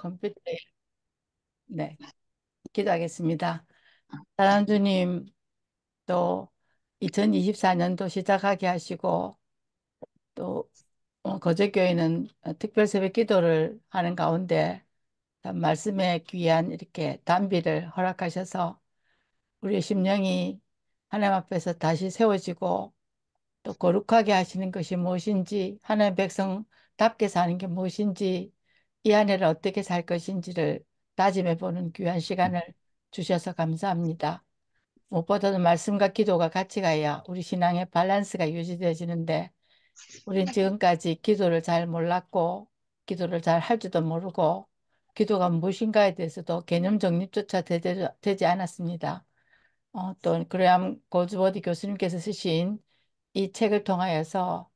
컴퓨터에. 네, 기도하겠습니다. 사랑하는 주님, 또 2024년도 시작하게 하시고, 또 거제교회는 특별 새벽 기도를 하는 가운데 참 말씀에 귀한 이렇게 단비를 허락하셔서 우리의 심령이 하나님 앞에서 다시 세워지고, 또 거룩하게 하시는 것이 무엇인지, 하나님 백성답게 사는 게 무엇인지, 이 한 해를 어떻게 살 것인지를 다짐해 보는 귀한 시간을 주셔서 감사합니다. 무엇보다도 말씀과 기도가 같이 가야 우리 신앙의 밸런스가 유지되어지는데, 우린 지금까지 기도를 잘 몰랐고, 기도를 잘 할 줄도 모르고, 기도가 무엇인가에 대해서도 개념 정립조차 되지 않았습니다. 또 그레암 골ds워디 교수님께서 쓰신 이 책을 통하여서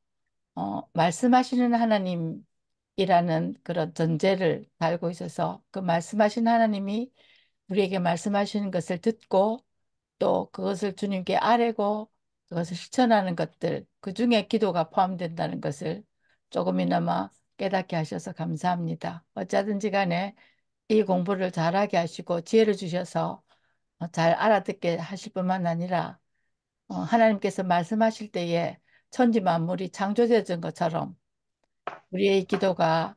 말씀하시는 하나님이라는 그런 전제를 달고 있어서, 그 말씀하신 하나님이 우리에게 말씀하시는 것을 듣고 또 그것을 주님께 아뢰고 그것을 실천하는 것들, 그 중에 기도가 포함된다는 것을 조금이나마 깨닫게 하셔서 감사합니다. 어쩌든지 간에 이 공부를 잘하게 하시고 지혜를 주셔서 잘 알아듣게 하실 뿐만 아니라 하나님께서 말씀하실 때에 천지 만물이 창조되어진 것처럼 우리의 기도가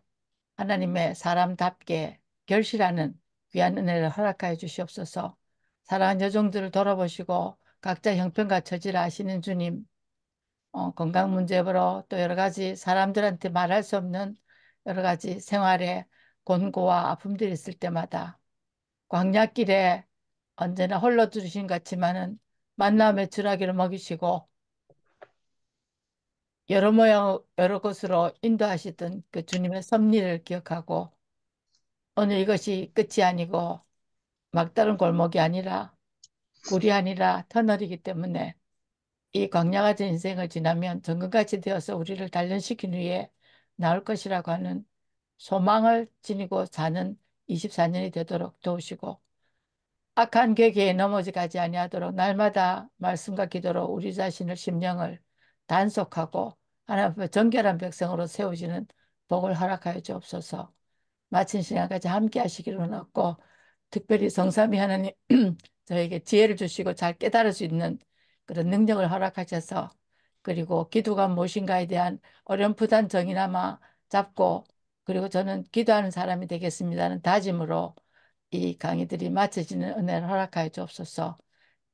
하나님의 사람답게 결실하는 귀한 은혜를 허락하여 주시옵소서. 사랑하는 여종들을 돌아보시고 각자 형편과 처지를 아시는 주님, 건강 문제로 또 여러 가지 사람들한테 말할 수 없는 여러 가지 생활에 곤고와 아픔들이 있을 때마다 광야길에 언제나 홀로 들으신 것 같지만은 만남의 주라기를 먹이시고 여러 모양 여러 곳으로 인도하시던 그 주님의 섭리를 기억하고, 오늘 이것이 끝이 아니고 막다른 골목이 아니라 굴이 아니라 터널이기 때문에 이 광야 같은 인생을 지나면 정금같이 되어서 우리를 단련시킨 후에 나올 것이라고 하는 소망을 지니고 사는 24년이 되도록 도우시고, 악한 계기에 넘어지지 아니하도록 날마다 말씀과 기도로 우리 자신을 심령을 단속하고 하나님 앞에 정결한 백성으로 세우시는 복을 허락하여 주옵소서. 마친 시간까지 함께 하시기를 원하고, 특별히 성삼위 하나님 저에게 지혜를 주시고 잘 깨달을 수 있는 그런 능력을 허락하셔서, 그리고 기도가 무엇인가에 대한 어렴풋한 정의나마 잡고, 그리고 저는 기도하는 사람이 되겠습니다는 다짐으로 이 강의들이 마쳐지는 은혜를 허락하여 주옵소서.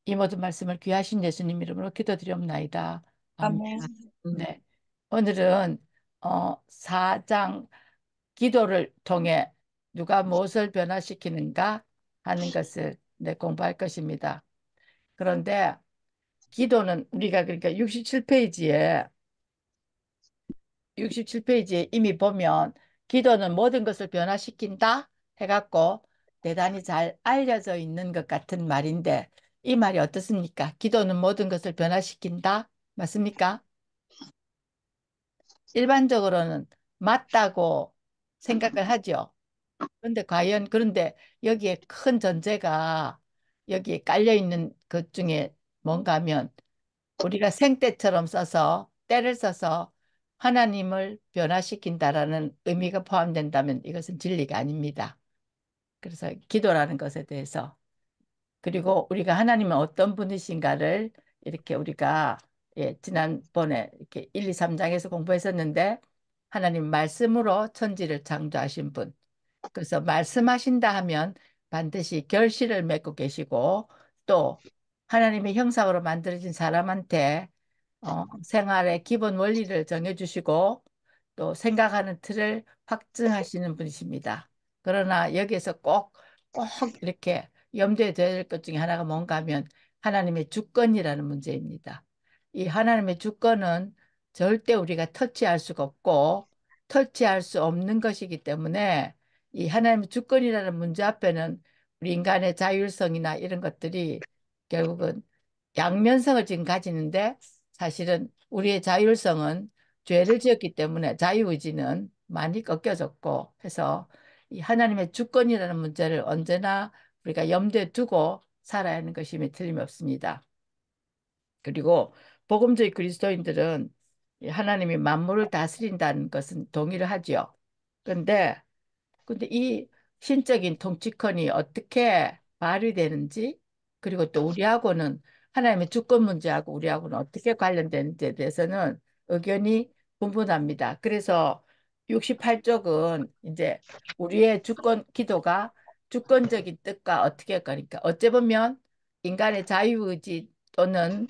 이 모든 말씀을 귀하신 예수님 이름으로 기도드리옵나이다. 아멘. 아멘. 네. 오늘은 4장 기도를 통해 누가 무엇을 변화시키는가 하는 것을 공부할 것입니다. 그런데 기도는 우리가 그러니까 67페이지에 이미 보면 기도는 모든 것을 변화시킨다 해갖고 대단히 잘 알려져 있는 것 같은 말인데, 이 말이 어떻습니까? 기도는 모든 것을 변화시킨다? 맞습니까? 일반적으로는 맞다고 생각을 하죠. 그런데 여기에 큰 전제가 여기에 깔려 있는 것 중에 뭔가 하면, 우리가 생떼처럼 써서 때를 써서 하나님을 변화시킨다라는 의미가 포함된다면 이것은 진리가 아닙니다. 그래서 기도라는 것에 대해서, 그리고 우리가 하나님은 어떤 분이신가를 이렇게 우리가 지난번에 이렇게 1, 2, 3장에서 공부했었는데, 하나님 말씀으로 천지를 창조하신 분. 그래서 말씀하신다 하면 반드시 결실을 맺고 계시고, 또 하나님의 형상으로 만들어진 사람한테 생활의 기본 원리를 정해주시고 또 생각하는 틀을 확증하시는 분이십니다. 그러나 여기에서 꼭 이렇게 염두에 둬야 될 것 중에 하나가 뭔가 하면 하나님의 주권이라는 문제입니다. 이 하나님의 주권은 절대 우리가 터치할 수가 없고 터치할 수 없는 것이기 때문에, 이 하나님의 주권이라는 문제 앞에는 우리 인간의 자율성이나 이런 것들이 결국은 양면성을 지금 가지는데, 사실은 우리의 자율성은 죄를 지었기 때문에 자유의지는 많이 꺾여졌고 해서 이 하나님의 주권이라는 문제를 언제나 우리가 염두에 두고 살아야 하는 것임이 틀림없습니다. 그리고 복음주의 그리스도인들은 이 하나님이 만물을 다스린다는 것은 동의를 하죠. 그런데 이 신적인 통치권이 어떻게 발휘되는지, 그리고 또 우리하고는 하나님의 주권 문제하고 우리하고는 어떻게 관련되는지에 대해서는 의견이 분분합니다. 그래서 68쪽은 이제 우리의 주권 기도가 주권적인 뜻과 어떻게 그러니까 어찌 보면 인간의 자유의지 또는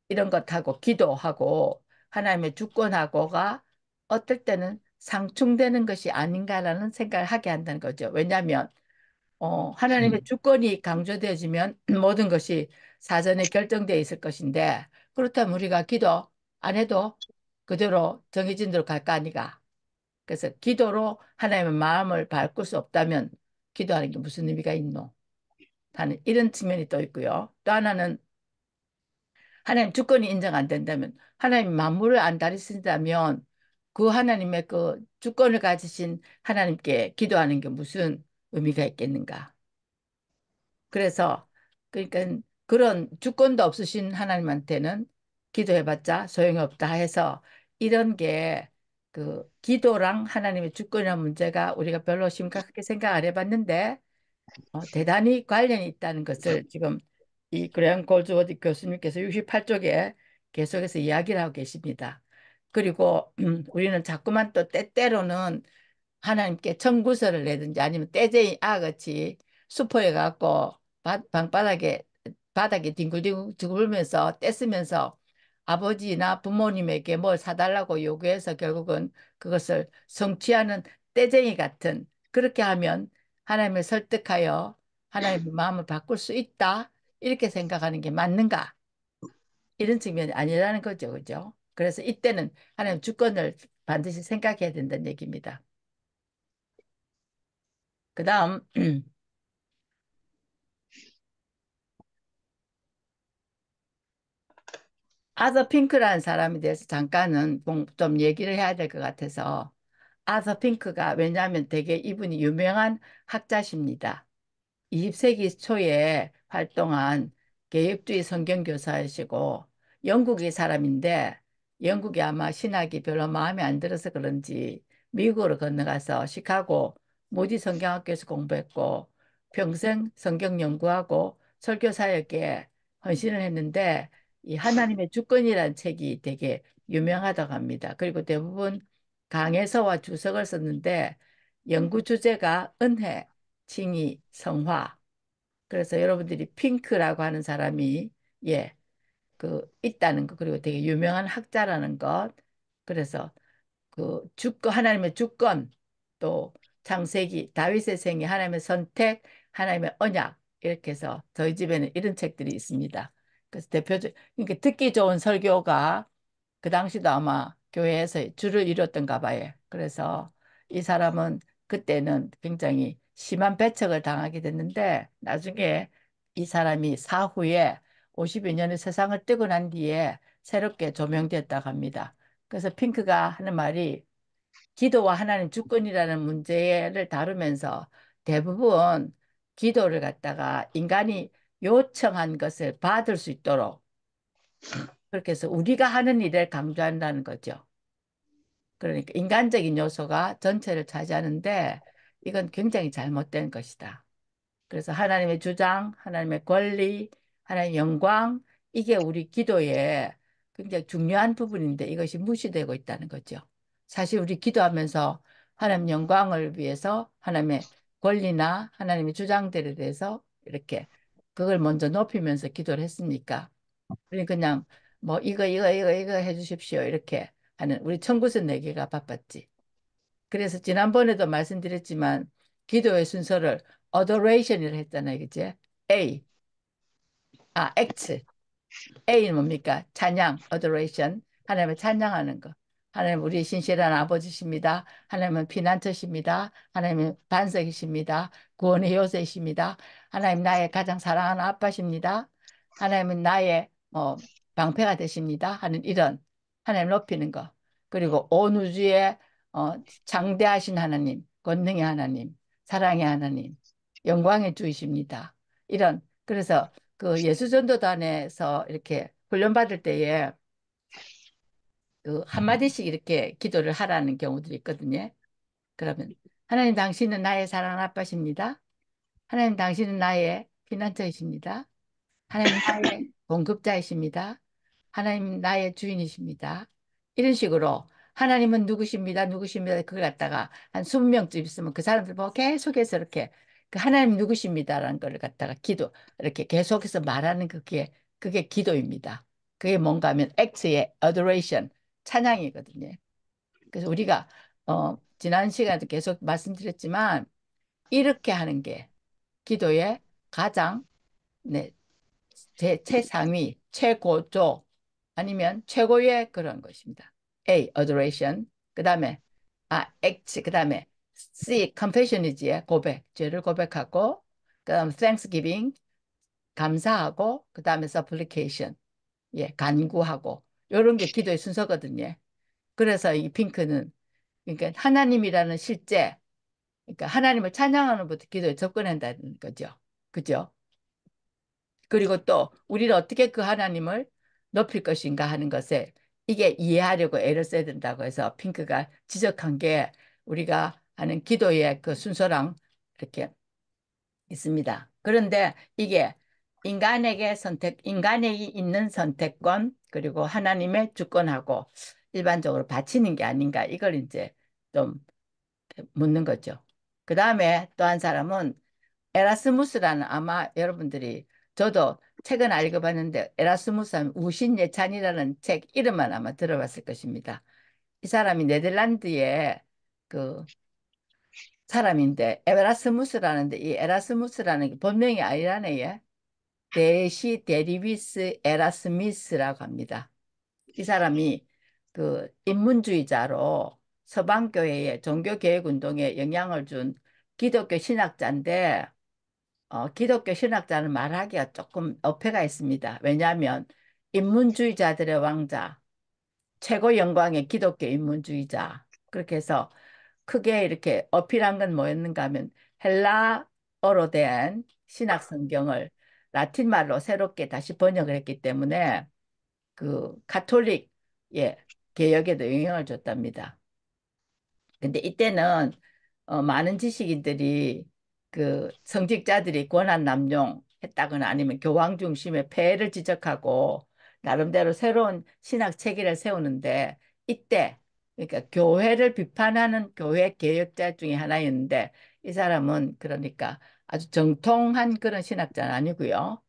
이런 것하고 기도하고 하나님의 주권하고가 어떨 때는 상충되는 것이 아닌가라는 생각을 하게 한다는 거죠. 왜냐하면 하나님의 주권이 강조되어지면 모든 것이 사전에 결정되어 있을 것인데 그렇다면 우리가 기도 안 해도 그대로 정해진 대로 갈 거 아니가. 그래서 기도로 하나님의 마음을 바꿀 수 없다면 기도하는 게 무슨 의미가 있노? 하는 이런 측면이 또 있고요. 또 하나는 하나님 주권이 인정 안 된다면 하나님 만물을 안 다스린다면 그 하나님의 그 주권을 가지신 하나님께 기도하는 게 무슨 의미가 있겠는가? 그래서 그러니까 그런 주권도 없으신 하나님한테는 기도해봤자 소용이 없다 해서 이런 게 그 기도랑 하나님의 주권이라는 문제가 우리가 별로 심각하게 생각 안 해봤는데 대단히 관련이 있다는 것을 지금 이 그레안 골드워드 교수님께서 68쪽에 계속해서 이야기를 하고 계십니다. 그리고 우리는 자꾸만 또 때때로는 하나님께 청구서를 내든지 아니면 떼쟁이 아같이 수포에 갖고 방바닥에 바닥에 뒹굴뒹굴 굴면서 떼쓰면서 아버지나 부모님에게 뭘 사달라고 요구해서 결국은 그것을 성취하는 떼쟁이 같은 그렇게 하면 하나님을 설득하여 하나님의 마음을 바꿀 수 있다 이렇게 생각하는 게 맞는가 이런 측면이 아니라는 거죠, 그죠? 그래서 이때는 하나님 주권을 반드시 생각해야 된다는 얘기입니다. 그 다음, 아서 핑크라는 사람에 대해서 잠깐은 좀 얘기를 해야 될 것 같아서 아서 핑크가 왜냐하면 되게 이분이 유명한 학자십니다. 20세기 초에 활동한 개혁주의 성경교사이시고 영국의 사람인데 영국이 아마 신학이 별로 마음에 안 들어서 그런지 미국으로 건너가서 시카고 모디 성경학교에서 공부했고 평생 성경 연구하고 설교 사역에 헌신을 했는데 이 하나님의 주권이라는 책이 되게 유명하다고 합니다. 그리고 대부분 강해서와 주석을 썼는데 연구 주제가 은혜, 칭의, 성화. 그래서 여러분들이 핑크라고 하는 사람이 예, 있다는 거 그리고 되게 유명한 학자라는 것. 그래서 그 주권 하나님의 주권 또 창세기 다윗의 생애 하나님의 선택 하나님의 언약 이렇게 해서 저희 집에는 이런 책들이 있습니다. 그래서 대표적 그러니까 듣기 좋은 설교가 그 당시도 아마 교회에서 줄을 이뤘던가 봐요. 그래서 이 사람은 그때는 굉장히 심한 배척을 당하게 됐는데 나중에 이 사람이 사후에 50여 년의 세상을 뜨고 난 뒤에 새롭게 조명됐다고 합니다. 그래서 핑크가 하는 말이 기도와 하나님 주권이라는 문제를 다루면서 대부분 기도를 갖다가 인간이 요청한 것을 받을 수 있도록 그렇게 해서 우리가 하는 일을 강조한다는 거죠. 그러니까 인간적인 요소가 전체를 차지하는데 이건 굉장히 잘못된 것이다. 그래서 하나님의 주장, 하나님의 권리, 하나님의 영광, 이게 우리 기도에 굉장히 중요한 부분인데 이것이 무시되고 있다는 거죠. 사실 우리 기도하면서 하나님 영광을 위해서 하나님의 권리나 하나님의 주장들에 대해서 이렇게 그걸 먼저 높이면서 기도를 했습니까? 우리 그냥 뭐 이거 해주십시오 이렇게 하는 우리 청구서 내기가 바빴지. 그래서 지난번에도 말씀드렸지만 기도의 순서를 adoration이라 했잖아요, 그치? A, X. A는 뭡니까? 찬양, adoration. 하나님을 찬양하는 거. 하나님 우리 신실한 아버지십니다. 하나님은 피난처십니다. 하나님은 반석이십니다. 구원의 요새이십니다. 하나님 나의 가장 사랑하는 아빠십니다. 하나님은 나의 방패가 되십니다. 하는 이런 하나님 높이는 거. 그리고 온 우주의 장대하신 하나님, 권능의 하나님, 사랑의 하나님, 영광의 주이십니다. 이런 그래서 그 예수전도단에서 이렇게 훈련받을 때에 그 한마디씩 이렇게 기도를 하라는 경우들이 있거든요. 그러면 하나님 당신은 나의 사랑하는 아빠십니다. 하나님 당신은 나의 피난처이십니다. 하나님 나의 공급자이십니다. 하나님 나의 주인이십니다. 이런 식으로 하나님은 누구십니다. 누구십니다. 그걸 갖다가 한 20명쯤 있으면 그 사람들 보고 계속해서 이렇게 그 하나님 누구십니다라는 걸 갖다가 기도 이렇게 계속해서 말하는 그게 기도입니다. 그게 뭔가 하면 act의 adoration 찬양이거든요. 그래서 우리가 지난 시간에도 계속 말씀드렸지만 이렇게 하는 게 기도의 가장 네, 최상위, 최고조 아니면 최고의 그런 것입니다. A. Adoration. 그 다음에 X. 그 다음에 C. Confession이지요. 고백. 죄를 고백하고 그 다음 Thanksgiving. 감사하고 그 다음에 Supplication. 예, 간구하고 이런 게 기도의 순서거든요. 그래서 이 핑크는 그러니까 하나님이라는 실제 그러니까 하나님을 찬양하는 것부터 기도에 접근한다는 거죠. 그죠? 그리고 또 우리는 어떻게 그 하나님을 높일 것인가 하는 것에 이게 이해하려고 애를 써야 된다고 해서 핑크가 지적한 게 우리가 하는 기도의 그 순서랑 이렇게 있습니다. 그런데 이게 인간에게 있는 선택권, 그리고 하나님의 주권하고 일반적으로 바치는 게 아닌가, 이걸 이제 좀 묻는 거죠. 그 다음에 또 한 사람은 에라스무스라는 아마 여러분들이 저도 책은 안 읽어봤는데 에라스무스 하면 우신예찬이라는 책 이름만 아마 들어봤을 것입니다. 이 사람이 네덜란드의 그 사람인데 에라스무스라는데 이 에라스무스라는 게 본명이 아니라네. 예. 데시데리비스 에라스미스라고 합니다. 이 사람이 그 인문주의자로 서방교회의 종교개혁운동에 영향을 준 기독교 신학자인데 기독교 신학자는 말하기가 조금 어폐가 있습니다. 왜냐하면 인문주의자들의 왕자, 최고 영광의 기독교 인문주의자. 그렇게 해서 크게 이렇게 어필한 건 뭐였는가 하면 헬라어로 된 신학 성경을 라틴 말로 새롭게 다시 번역을 했기 때문에 그 가톨릭 예, 개혁에도 영향을 줬답니다. 근데 이때는 많은 지식인들이 그 성직자들이 권한 남용했다거나 아니면 교황 중심의 폐해를 지적하고 나름대로 새로운 신학 체계를 세우는데 이때 그러니까 교회를 비판하는 교회 개혁자 중에 하나였는데 이 사람은 그러니까 아주 정통한 그런 신학자는 아니고요.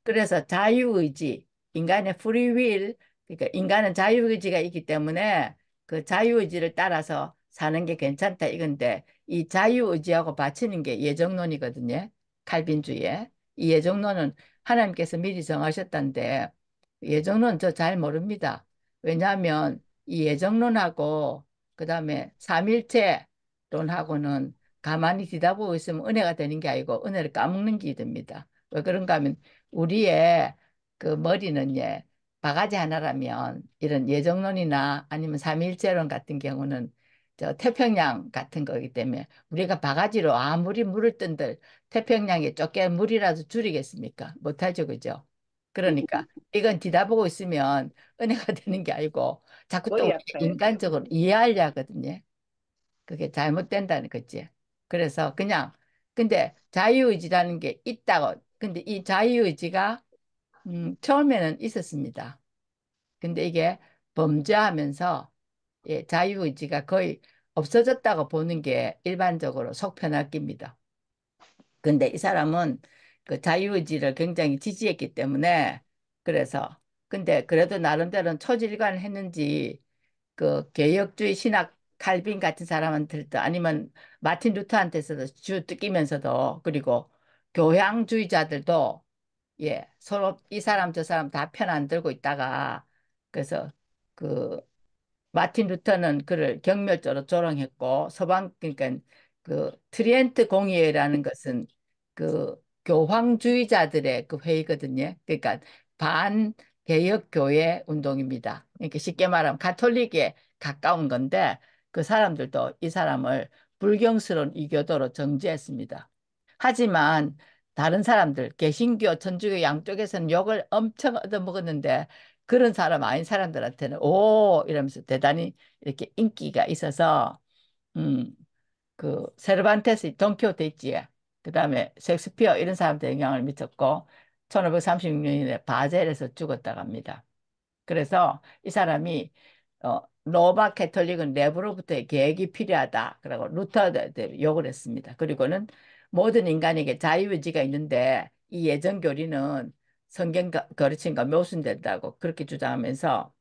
그래서 자유의지, 인간의 프리윌, 그러니까 인간은 자유의지가 있기 때문에 그 자유의지를 따라서 사는 게 괜찮다 이건데 이 자유의지하고 바치는 게 예정론이거든요. 칼빈주의. 이 예정론은 하나님께서 미리 정하셨다는데 예정론 저 잘 모릅니다. 왜냐하면 이 예정론하고 그다음에 삼일체론하고는 가만히 뒤다보고 있으면 은혜가 되는 게 아니고 은혜를 까먹는 게 됩니다. 왜 그런가 하면 우리의 그 머리는 예, 바가지 하나라면 이런 예정론이나 아니면 삼일제론 같은 경우는 저 태평양 같은 거기 때문에 우리가 바가지로 아무리 물을 뜬들 태평양에 좁게 물이라도 줄이겠습니까? 못하죠, 그죠? 그러니까 이건 뒤다보고 있으면 은혜가 되는 게 아니고 자꾸 또 머리 우리 아파요. 인간적으로 이해하려 하거든요. 그게 잘못된다는 거지. 그래서 그냥 근데 자유의지라는 게 있다고. 근데 이 자유의지가 처음에는 있었습니다. 근데 이게 범죄하면서 예, 자유의지가 거의 없어졌다고 보는 게 일반적으로 속편학기입니다. 근데 이 사람은 그 자유의지를 굉장히 지지했기 때문에 그래서 근데 그래도 나름대로는 초질관을 했는지 그 개혁주의 신학 칼빈 같은 사람한테도 아니면 마틴 루터한테서도 주 뜯기면서도 그리고 교양주의자들도 예 서로 이 사람 저 사람 다 편 안 들고 있다가 그래서 그 마틴 루터는 그를 경멸적으로 조롱했고 서방 그러니까 그 트리엔트 공의회라는 것은 그 교황주의자들의 그 회의거든요. 그러니까 반개혁 교회 운동입니다. 그러니까 쉽게 말하면 가톨릭에 가까운 건데 그 사람들도 이 사람을 불경스러운 이교도로 정죄했습니다. 하지만 다른 사람들 개신교, 천주교 양쪽에서는 욕을 엄청 얻어먹었는데 그런 사람 아닌 사람들한테는 오 이러면서 대단히 이렇게 인기가 있어서 음 그 세르반테스 돈키호테 있지. 그다음에 셰익스피어 이런 사람들 영향을 미쳤고 1536년에 바젤에서 죽었다고 합니다. 그래서 이 사람이 로마 캐톨릭은 내부로부터의 계획이 필요하다. 그리고 루터한테 욕을 했습니다. 그리고는 모든 인간에게 자유의지가 있는데 이 예정 교리는 성경 가르침과 묘순된다고 그렇게 주장하면서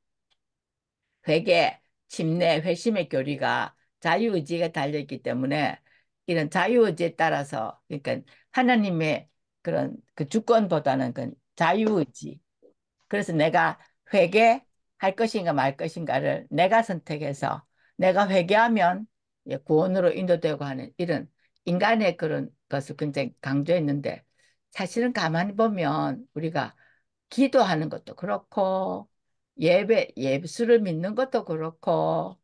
회개, 침례, 회심의 교리가 자유의지에 달려있기 때문에 이런 자유의지에 따라서 그러니까 하나님의 그런 그 주권보다는 그 자유의지 그래서 내가 회개할 것인가 말 것인가를 내가 선택해서 내가 회개하면 예, 구원으로 인도되고 하는 이런 인간의 그런 것을 굉장히 강조했는데 사실은 가만히 보면 우리가 기도하는 것도 그렇고 예수를 믿는 것도 그렇고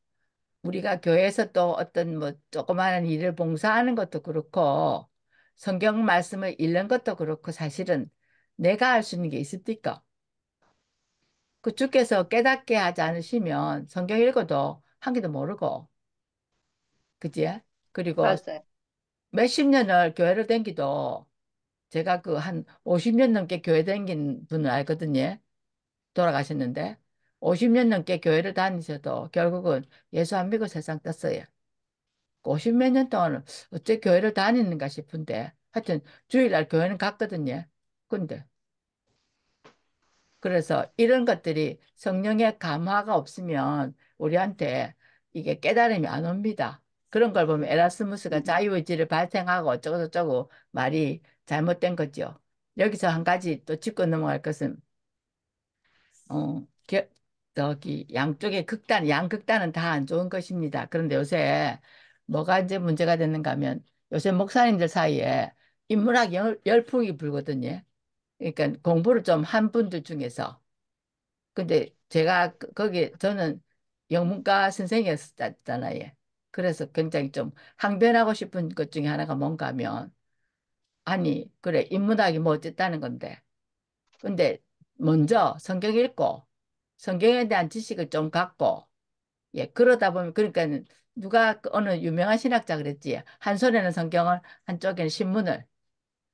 우리가 교회에서 또 어떤 뭐 조그마한 일을 봉사하는 것도 그렇고 성경 말씀을 읽는 것도 그렇고 사실은 내가 할 수 있는 게 있습니까? 그 주께서 깨닫게 하지 않으시면 성경 읽어도 한 개도 모르고, 그지? 그리고 맞아요. 몇십 년을 교회를 댕기도 제가 그 한 50년 넘게 교회 댕긴 분을 알거든요. 돌아가셨는데 50년 넘게 교회를 다니셔도 결국은 예수 안 믿고 세상 떴어요. 50몇 년 동안은 어째 교회를 다니는가 싶은데 하여튼 주일날 교회는 갔거든요. 근데 그래서 이런 것들이 성령의 감화가 없으면 우리한테 이게 깨달음이 안 옵니다. 그런 걸 보면 에라스무스가 자유의지를 발생하고 어쩌고저쩌고 말이 잘못된 거죠. 여기서 한 가지 또 짚고 넘어갈 것은 저기 양쪽의 극단, 양극단은 다 안 좋은 것입니다. 그런데 요새 뭐가 이제 문제가 됐는가 하면 요새 목사님들 사이에 인문학 열풍이 불거든요. 그러니까 공부를 좀 한 분들 중에서 근데 제가 거기 저는 영문과 선생이었잖아요. 그래서 굉장히 좀 항변하고 싶은 것 중에 하나가 뭔가 하면 아니 그래 인문학이 뭐 어쨌다는 건데 근데 먼저 성경 읽고 성경에 대한 지식을 좀 갖고 예 그러다 보면 그러니까 누가 그 어느 유명한 신학자 그랬지 한 손에는 성경을 한쪽에는 신문을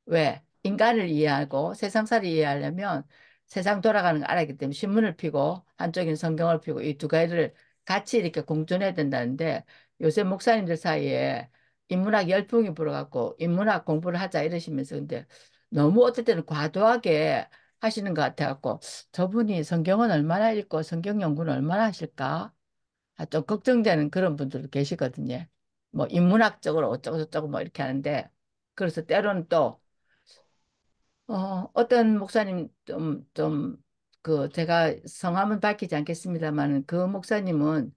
왜? 인간을 이해하고 세상사를 이해하려면 세상 돌아가는 걸 알아야기 때문에 신문을 펴고 한쪽엔 성경을 펴고 이 두 가지를 같이 이렇게 공존해야 된다는데 요새 목사님들 사이에 인문학 열풍이 불어갖고 인문학 공부를 하자 이러시면서 근데 너무 어떨 때는 과도하게 하시는 것 같아갖고 저분이 성경은 얼마나 읽고 성경 연구는 얼마나 하실까? 아, 좀 걱정되는 그런 분들도 계시거든요. 뭐 인문학적으로 어쩌고저쩌고 뭐 이렇게 하는데 그래서 때로는 또 어떤 목사님 제가 성함은 밝히지 않겠습니다만 그 목사님은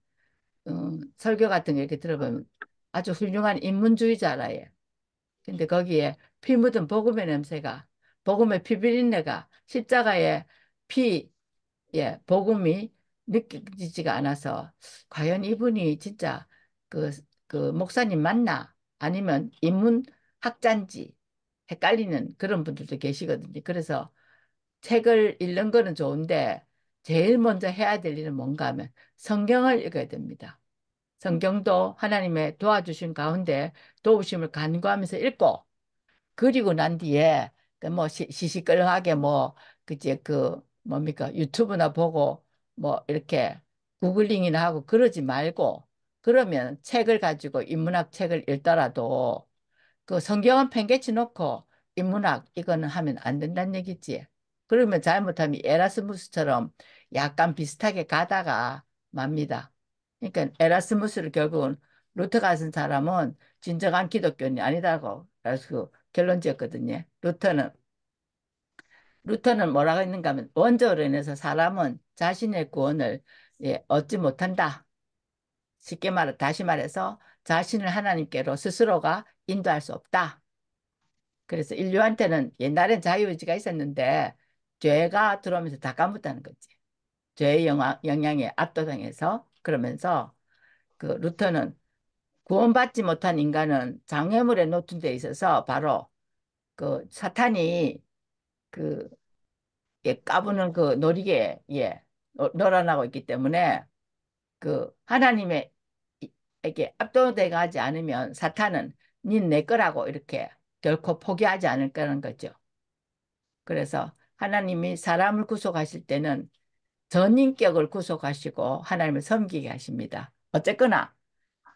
설교 같은 거 이렇게 들어보면 아주 훌륭한 인문주의자라요. 근데 거기에 피 묻은 복음의 냄새가 복음의 피 비린내가 십자가의 피, 예, 복음이 느껴지지가 않아서 과연 이분이 진짜 그, 그 목사님 맞나? 아니면 인문학자인지 헷갈리는 그런 분들도 계시거든요. 그래서 책을 읽는 거는 좋은데 제일 먼저 해야 될 일은 뭔가 하면 성경을 읽어야 됩니다. 성경도 하나님의 도와주신 가운데 도우심을 간구하면서 읽고 그리고 난 뒤에 그뭐 시시끌하게 뭐 그제 그 뭡니까 유튜브나 보고 뭐 이렇게 구글링이나 하고 그러지 말고 그러면 책을 가지고 인문학 책을 읽더라도 그 성경은 팽개쳐 놓고 인문학 이거는 하면 안 된다는 얘기지. 그러면 잘못하면 에라스무스처럼 약간 비슷하게 가다가 맙니다. 그러니까 에라스무스를 결국은 루터 같은 사람은 진정한 기독교인이 아니다고 그래서 그 결론 지었거든요. 루터는 뭐라고 했는가 하면 원죄로 인해서 사람은 자신의 구원을 예, 얻지 못한다. 쉽게 말해 다시 말해서 자신을 하나님께로 스스로가 인도할 수 없다. 그래서 인류한테는 옛날엔 자유의지가 있었는데 죄가 들어오면서 다 까먹다는 거지. 죄의 영향에 압도당해서 그러면서 그 루터는 구원받지 못한 인간은 장애물에 노출돼 있어서 바로 그 사탄이 그 예, 까부는 그 놀이개에 예, 놀아나고 있기 때문에 그 하나님의 이게 압도되지 않으면 사탄은 닌 내 거라고 이렇게 결코 포기하지 않을 거라는 거죠. 그래서 하나님이 사람을 구속하실 때는 전인격을 구속하시고 하나님을 섬기게 하십니다. 어쨌거나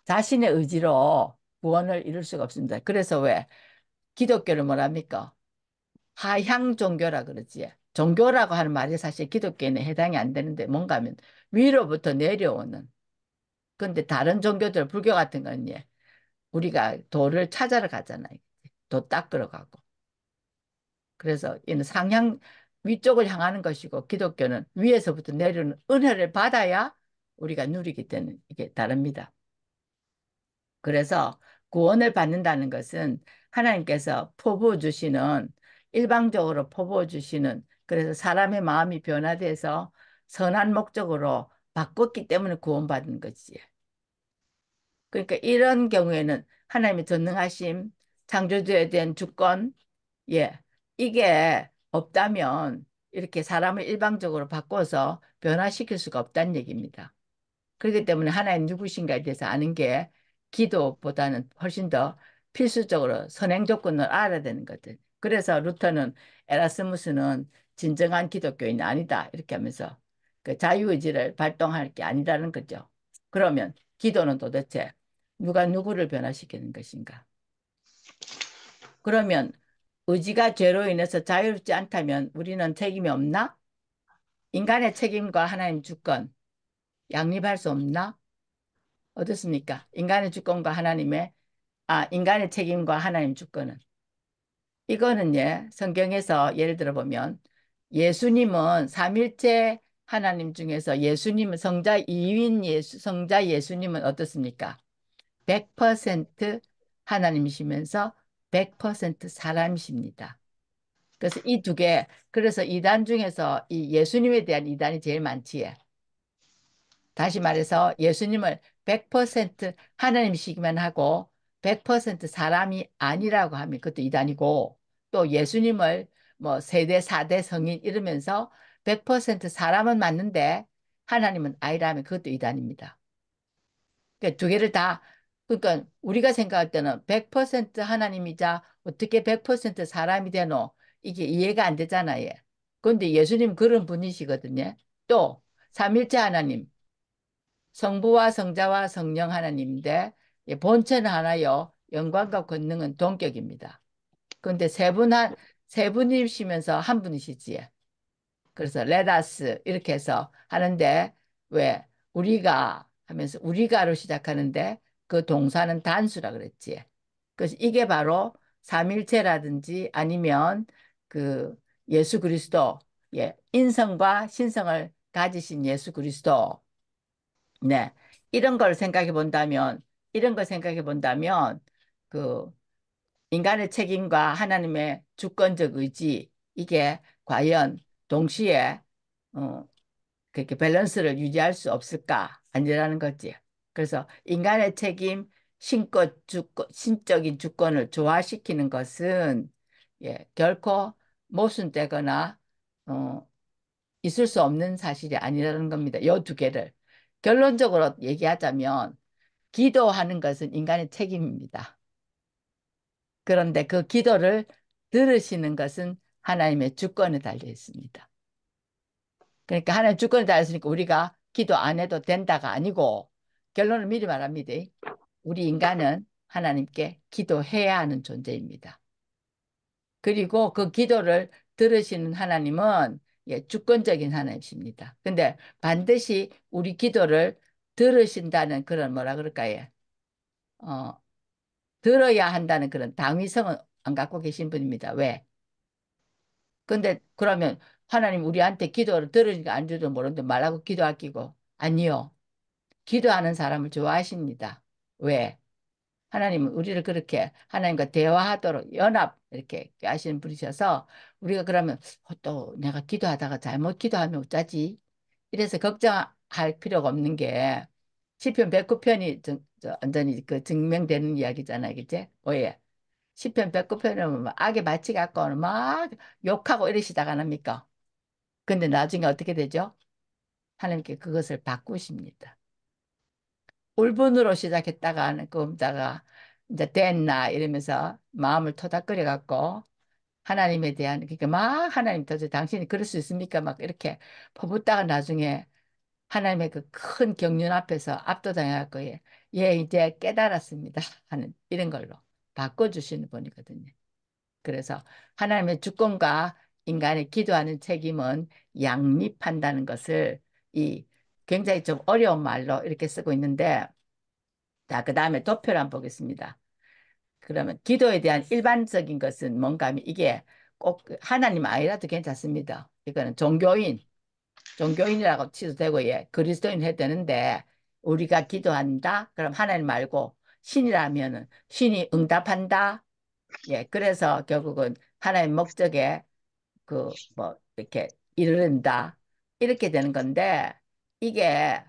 자신의 의지로 구원을 이룰 수가 없습니다. 그래서 왜 기독교를 뭐랍니까? 하향 종교라 그러지. 종교라고 하는 말이 사실 기독교에는 해당이 안 되는데 뭔가 하면 위로부터 내려오는. 근데 다른 종교들 불교 같은 건 예, 우리가 도를 찾아러 가잖아요. 도 닦으러 가고. 그래서 이는 상향 위쪽을 향하는 것이고 기독교는 위에서부터 내려오는 은혜를 받아야 우리가 누리기 때문에 이게 다릅니다. 그래서 구원을 받는다는 것은 하나님께서 포부어 주시는 일방적으로 포부어 주시는 그래서 사람의 마음이 변화돼서 선한 목적으로 바꿨기 때문에 구원받는 거지. 그러니까 이런 경우에는 하나님의 전능하심, 창조주에 대한 주권, 예, 이게 없다면 이렇게 사람을 일방적으로 바꿔서 변화시킬 수가 없다는 얘기입니다. 그렇기 때문에 하나님 누구신가에 대해서 아는 게 기도보다는 훨씬 더 필수적으로 선행 조건을 알아야 되는 것들. 그래서 루터는 에라스무스는 진정한 기독교인이 아니다 이렇게 하면서 그 자유의지를 발동할 게 아니라는 거죠. 그러면 기도는 도대체 누가 누구를 변화시키는 것인가? 그러면 의지가 죄로 인해서 자유롭지 않다면 우리는 책임이 없나? 인간의 책임과 하나님 주권 양립할 수 없나? 어떻습니까? 인간의 주권과 인간의 책임과 하나님 주권은. 이거는 예, 성경에서 예를 들어 보면 예수님은 삼일체 하나님 중에서 예수님은 성자 이윈 성자 예수님은 어떻습니까? 100% 하나님이시면서 100% 사람이십니다. 그래서 이 두 개, 그래서 이단 중에서 이 예수님에 대한 이단이 제일 많지. 다시 말해서 예수님을 100% 하나님이시기만 하고 100% 사람이 아니라고 하면 그것도 이단이고 또 예수님을 뭐 세대, 사대 성인 이러면서 100% 사람은 맞는데 하나님은 아니라면 그것도 이단입니다. 그러니까 두 개를 다 그러니까 우리가 생각할 때는 100% 하나님이자 어떻게 100% 사람이 되노? 이게 이해가 안 되잖아요. 그런데 예수님 그런 분이시거든요. 또 삼일째 하나님 성부와 성자와 성령 하나님인데 본체는 하나요. 영광과 권능은 동격입니다. 그런데 세 분이시면서 한 분이시지. 그래서 레다스 이렇게 해서 하는데 왜 우리가 하면서 우리가로 시작하는데 그 동사는 단수라 그랬지. 그래서 이게 바로 삼일체라든지 아니면 그 예수 그리스도 예, 인성과 신성을 가지신 예수 그리스도 네. 이런 걸 생각해 본다면, 그, 인간의 책임과 하나님의 주권적 의지, 이게 과연 동시에, 어, 그렇게 밸런스를 유지할 수 없을까? 아니라는 거지. 그래서 인간의 책임, 신적인 주권을 조화시키는 것은, 예, 결코 모순되거나, 어, 있을 수 없는 사실이 아니라는 겁니다. 이 두 개를. 결론적으로 얘기하자면 기도하는 것은 인간의 책임입니다. 그런데 그 기도를 들으시는 것은 하나님의 주권에 달려 있습니다. 그러니까 하나님 주권에 달려 있으니까 우리가 기도 안 해도 된다가 아니고 결론을 미리 말합니다. 우리 인간은 하나님께 기도해야 하는 존재입니다. 그리고 그 기도를 들으시는 하나님은 예, 주권적인 하나님이십니다. 근데 반드시 우리 기도를 들으신다는 그런 뭐라 그럴까요? 어, 들어야 한다는 그런 당위성은 안 갖고 계신 분입니다. 왜? 근데 그러면 하나님 우리한테 기도를 들으니까 안 줄도 모르는데 말하고 기도 아끼고 아니요. 기도하는 사람을 좋아하십니다. 왜? 하나님은 우리를 그렇게 하나님과 대화하도록 연합 이렇게 하시는 분이셔서 우리가 그러면 또 내가 기도하다가 잘못 기도하면 어쩌지? 이래서 걱정할 필요가 없는 게 시편 109편이 완전히 그 증명되는 이야기잖아요. 그치? 오예. 시편 109편은 악에 마치 갖고 막 욕하고 이러시다가 안 합니까? 근데 나중에 어떻게 되죠? 하나님께 그것을 바꾸십니다. 울분으로 시작했다가 그다가 이제 됐나 이러면서 마음을 토닥거려 갖고 하나님에 대한 그러니까 막 하나님 도대체 당신이 그럴 수 있습니까? 막 이렇게 퍼붓다가 나중에 하나님의 그 큰 경륜 앞에서 압도당해갖고 예, 이제 깨달았습니다 하는 이런 걸로 바꿔주시는 분이거든요. 그래서 하나님의 주권과 인간의 기도하는 책임은 양립한다는 것을 이 굉장히 좀 어려운 말로 이렇게 쓰고 있는데 자, 그 다음에 도표를 한번 보겠습니다. 그러면 기도에 대한 일반적인 것은 뭔가 하면 이게 꼭 하나님 아니라도 괜찮습니다. 이거는 종교인이라고 치도 되고 예, 그리스도인 해도 되는데 우리가 기도한다? 그럼 하나님 말고 신이라면은 신이 응답한다? 예, 그래서 결국은 하나님 목적에 그 뭐 이렇게 이르른다. 이렇게 되는 건데 이게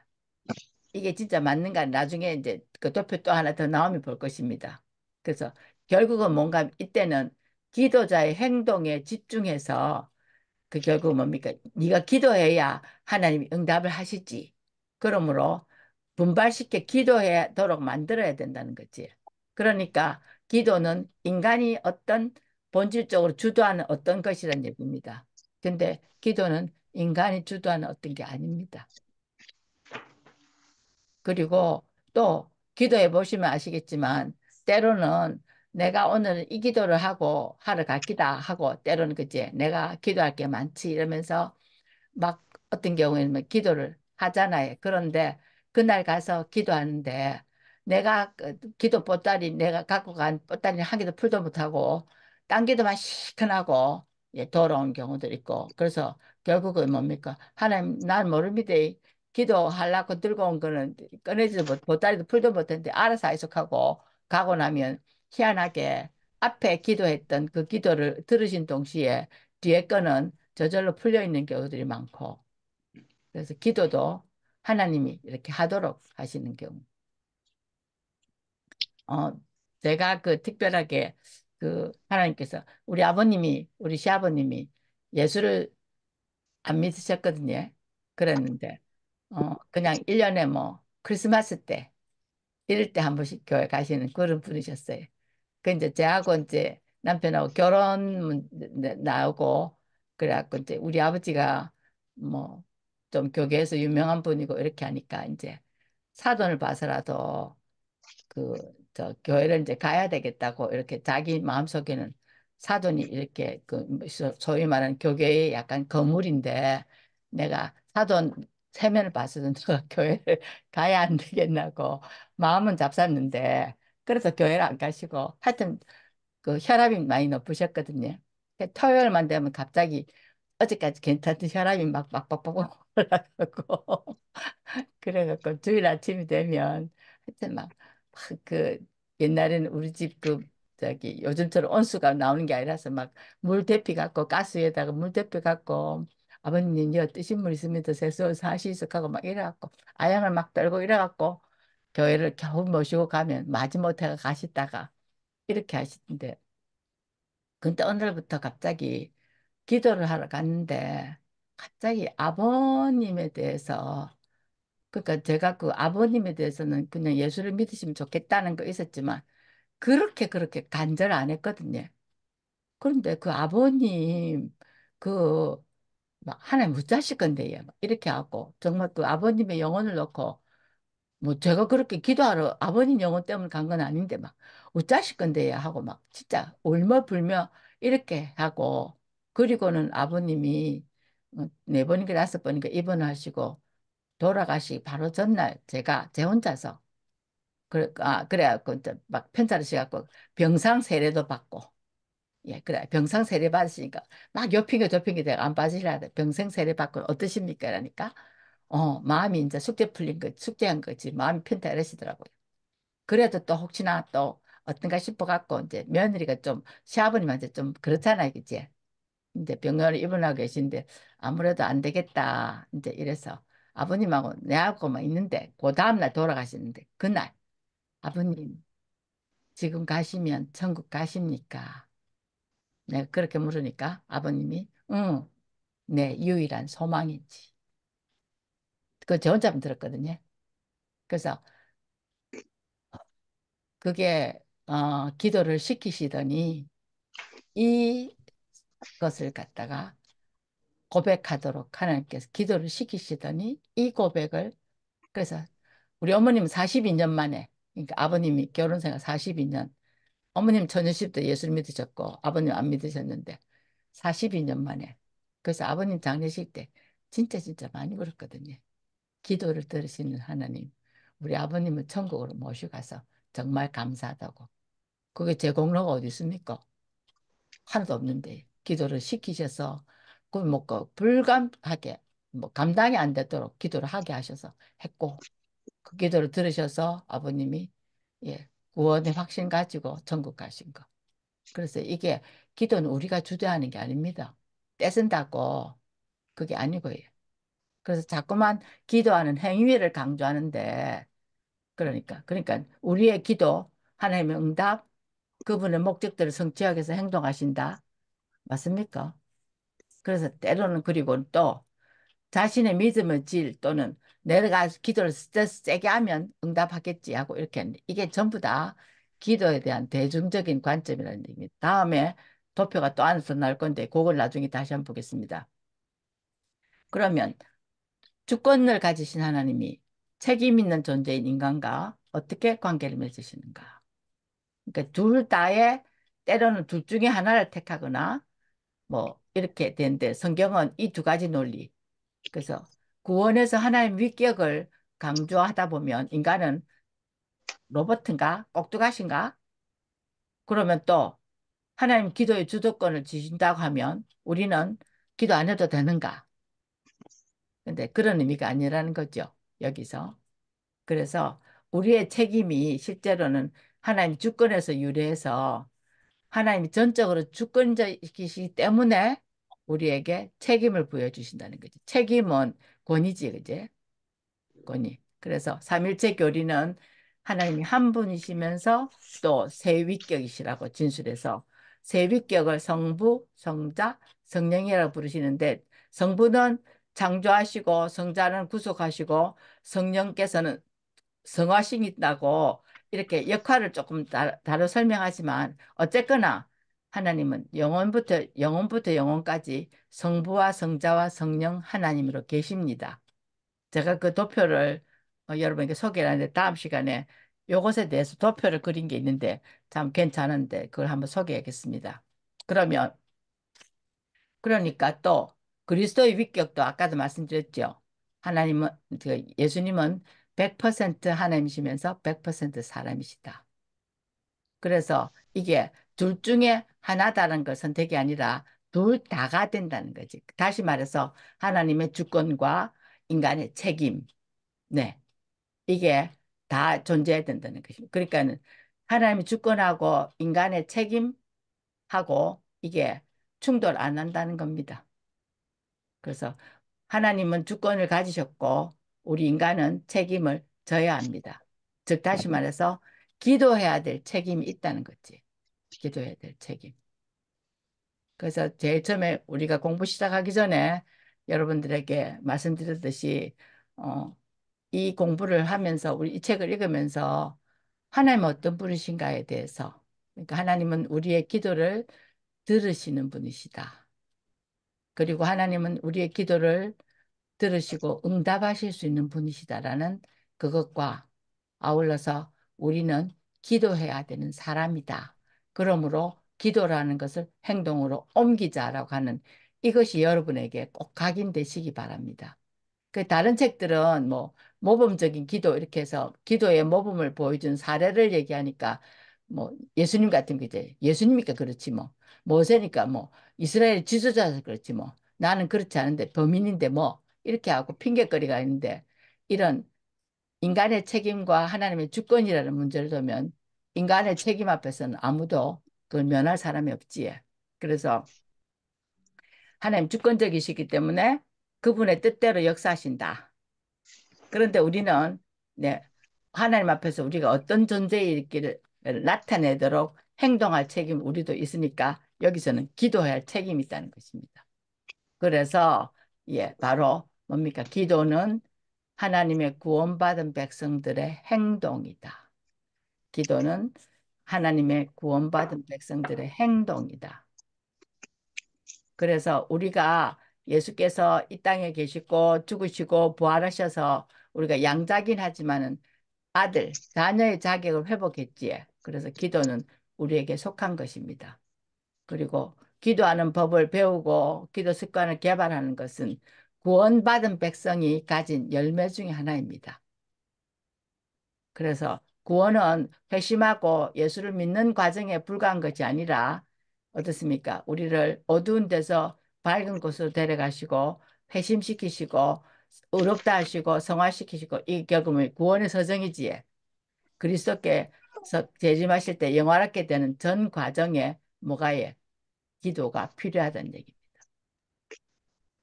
이게 진짜 맞는가 나중에 이제 그 도표 또 하나 더 나오면 볼 것입니다. 그래서 결국은 뭔가 이때는 기도자의 행동에 집중해서 그 결국 뭡니까? 네가 기도해야 하나님이 응답을 하시지. 그러므로 분발시켜 기도하도록 만들어야 된다는 거지. 그러니까 기도는 인간이 어떤 본질적으로 주도하는 어떤 것이란 얘기입니다. 근데 기도는 인간이 주도하는 어떤 게 아닙니다. 그리고 또 기도해 보시면 아시겠지만 때로는 내가 오늘 이 기도를 하고 하러 갈기다 하고 때로는 그지 내가 기도할 게 많지 이러면서 막 어떤 경우에는 뭐 기도를 하잖아요. 그런데 그날 가서 기도하는데 내가 그 기도 보따리 내가 갖고 간 보따리 한 개도 풀도 못하고 딴 기도만 시큰하고 예, 돌아온 경우도 있고 그래서 결국은 뭡니까? 하나님 난 모릅니다. 기도하려고 들고 온 거는 꺼내지도 못 보따리도 풀도 못했는데 알아서 해석하고 가고 나면 희한하게 앞에 기도했던 그 기도를 들으신 동시에 뒤에 거는 저절로 풀려 있는 경우들이 많고 그래서 기도도 하나님이 이렇게 하도록 하시는 경우 어 제가 그 특별하게 그 하나님께서 우리 아버님이 우리 시아버님이 예수를 안 믿으셨거든요. 그랬는데 그냥 1년에 뭐 크리스마스 때 이럴 때 한 번씩 교회 가시는 그런 분이셨어요. 그 이제 저하고 이제 남편하고 결혼 나오고 그래갖고 이제 우리 아버지가 뭐 좀 교계에서 유명한 분이고 이렇게 하니까 이제 사돈을 봐서라도 그 저 교회를 이제 가야 되겠다고 이렇게 자기 마음속에는 사돈이 이렇게 그 소위 말하는 교계의 약간 거물인데 내가 사돈 세면을 봐서는 내가 교회를 가야 안 되겠나고 마음은 잡쌌는데 그래서 교회를 안 가시고 하여튼 그 혈압이 많이 높으셨거든요. 토요일만 되면 갑자기 어제까지 괜찮던 혈압이 막 막박박 올라가고 그래갖고 주일 아침이 되면 하여튼 막 그 옛날에는 우리 집 그 저기 요즘처럼 온수가 나오는 게 아니라서 막 물 대피 갖고 가스에다가 물 대피 갖고 아버님 여 뜨신 물 있으면 드세요 사시소 하고 막 이래갖고 아양을 막 떨고 이래갖고 교회를 겨우 모시고 가면 마지못해가 가시다가 이렇게 하시던데 근데 오늘부터 갑자기 기도를 하러 갔는데 갑자기 아버님에 대해서 그러니까 제가 그 아버님에 대해서는 그냥 예수를 믿으시면 좋겠다는 거 있었지만 그렇게 간절 안 했거든요. 그런데 그 아버님 그 막 하나님 무자식 건데요. 막 이렇게 하고 정말 그 아버님의 영혼을 놓고 뭐 제가 그렇게 기도하러 아버님 영혼 때문에 간 건 아닌데 막 어짜실 건데요 하고 막 진짜 울며 불며 이렇게 하고 그리고는 아버님이 네 번인가 다섯 번인가 입원하시고 돌아가시 바로 전날 제가 제 혼자서 그래갖고 이제 막 편찮으셔갖고 병상 세례도 받고 예 그래 병상 세례 받으시니까 막 옆핑겨 저핑겨 내가 안 빠지려 돼 병상 세례 받고 어떠십니까? 그러니까 마음이 이제 숙제 풀린 거 숙제한 거지 마음이 편다 이러시더라고요. 그래도 또 혹시나 또 어떤가 싶어 갖고 이제 며느리가 좀 시아버님한테 좀 그렇잖아요, 그치? 이제 병원에 입원하고 계신데 아무래도 안 되겠다. 이제 이래서 아버님하고 내하고만 있는데 그 다음날 돌아가시는데 그날 아버님 지금 가시면 천국 가십니까? 내가 그렇게 물으니까 아버님이 응, 내 유일한 소망이지. 그거 저 혼자 들었거든요. 그래서 그게 기도를 시키시더니 이것을 갖다가 고백하도록 하나님께서 기도를 시키시더니 이 고백을 그래서 우리 어머님은 42년 만에 그러니까 아버님이 결혼 생활 42년 어머님 처녀십 때 예수를 믿으셨고 아버님 안 믿으셨는데 42년 만에 그래서 아버님 장례식 때 진짜 많이 울었거든요. 기도를 들으시는 하나님 우리 아버님을 천국으로 모시고 가서 정말 감사하다고 그게 제 공로가 어디 있습니까? 하나도 없는데 기도를 시키셔서 그뭐 불감하게 뭐 감당이 안 되도록 기도를 하게 하셔서 했고 그 기도를 들으셔서 아버님이 예 구원의 확신 가지고 천국 가신 거. 그래서 이게 기도는 우리가 주도하는 게 아닙니다. 떼쓴다고 그게 아니고요. 그래서 자꾸만 기도하는 행위를 강조하는데 그러니까 우리의 기도 하나님의 응답 그분의 목적들을 성취하기 위해서 행동하신다. 맞습니까? 그래서 때로는 그리고 또 자신의 믿음의 질 또는 내가 기도를 세게 하면 응답하겠지 하고 이렇게 하는데 이게 전부 다 기도에 대한 대중적인 관점이라는 얘기입니다. 다음에 도표가 또 안에서 나올 건데 그걸 나중에 다시 한번 보겠습니다. 그러면 주권을 가지신 하나님이 책임 있는 존재인 인간과 어떻게 관계를 맺으시는가? 그러니까 둘 다의 때로는 둘 중에 하나를 택하거나 뭐 이렇게 되는데 성경은 이 두 가지 논리 그래서 구원에서 하나님 위격을 강조하다 보면 인간은 로봇인가? 꼭두가시인가? 그러면 또 하나님 기도의 주도권을 주신다고 하면 우리는 기도 안 해도 되는가? 근데 그런 의미가 아니라는 거죠. 여기서. 그래서 우리의 책임이 실제로는 하나님 주권에서 유래해서 하나님이 전적으로 주권적이시기 때문에 우리에게 책임을 부여주신다는 거지. 책임은 권위지, 그제? 권위. 그래서 삼일체 교리는 하나님이 한 분이시면서 또 세위격이시라고 진술해서 세위격을 성부, 성자, 성령이라고 부르시는데 성부는 창조하시고 성자는 구속하시고 성령께서는 성화신있다고 이렇게 역할을 조금 다르 설명하지만 어쨌거나 하나님은 영원부터 영원까지 성부와 성자와 성령 하나님으로 계십니다. 제가 그 도표를 여러분에게 소개를 하는데 다음 시간에 요것에 대해서 도표를 그린 게 있는데 참 괜찮은데 그걸 한번 소개하겠습니다. 그러면 그러니까 또 그리스도의 위격도 아까도 말씀드렸죠. 하나님은 예수님은 100% 하나님이시면서 100% 사람이시다. 그래서 이게 둘 중에 하나다는 걸 선택이 아니라 둘 다가 된다는 거지. 다시 말해서 하나님의 주권과 인간의 책임. 네. 이게 다 존재해야 된다는 것입니다. 그러니까는 하나님의 주권하고 인간의 책임하고 이게 충돌 안 한다는 겁니다. 그래서 하나님은 주권을 가지셨고 우리 인간은 책임을 져야 합니다. 즉 다시 말해서 기도해야 될 책임이 있다는 거지. 기도해야 될 책임. 그래서 제일 처음에 우리가 공부 시작하기 전에 여러분들에게 말씀드렸듯이 이 공부를 하면서 우리 이 책을 읽으면서 하나님은 어떤 분이신가에 대해서 그러니까 하나님은 우리의 기도를 들으시는 분이시다. 그리고 하나님은 우리의 기도를 들으시고 응답하실 수 있는 분이시다라는 그것과 아울러서 우리는 기도해야 되는 사람이다. 그러므로 기도라는 것을 행동으로 옮기자라고 하는 이것이 여러분에게 꼭 각인되시기 바랍니다. 그 다른 책들은 뭐 모범적인 기도 이렇게 해서 기도의 모범을 보여준 사례를 얘기하니까 뭐 예수님 같은 게 이제 예수님이니까 그렇지 뭐 모세니까 뭐 이스라엘 지도자라서 그렇지 뭐 나는 그렇지 않은데 범인인데 뭐 이렇게 하고 핑계거리가 있는데 이런 인간의 책임과 하나님의 주권이라는 문제를 두면 인간의 책임 앞에서는 아무도 그걸 면할 사람이 없지. 그래서 하나님 주권적이시기 때문에 그분의 뜻대로 역사하신다. 그런데 우리는 네, 하나님 앞에서 우리가 어떤 존재이기를 나타내도록 행동할 책임 우리도 있으니까 여기서는 기도해야 할 책임이 있다는 것입니다. 그래서 예, 바로 뭡니까? 기도는 하나님의 구원받은 백성들의 행동이다. 기도는 하나님의 구원받은 백성들의 행동이다. 그래서 우리가 예수께서 이 땅에 계시고 죽으시고 부활하셔서 우리가 양자긴 하지만은 아들, 자녀의 자격을 회복했지에. 그래서 기도는 우리에게 속한 것입니다. 그리고 기도하는 법을 배우고 기도 습관을 개발하는 것은 구원받은 백성이 가진 열매 중에 하나입니다. 그래서 구원은 회심하고 예수를 믿는 과정에 불과한 것이 아니라 어떻습니까? 우리를 어두운 데서 밝은 곳으로 데려가시고 회심시키시고 의롭다 하시고 성화시키시고 이 결국은 구원의 서정이지에 그리스도께서 재림하실 때 영화롭게 되는 전 과정에 뭐가에 기도가 필요하다는 얘기입니다.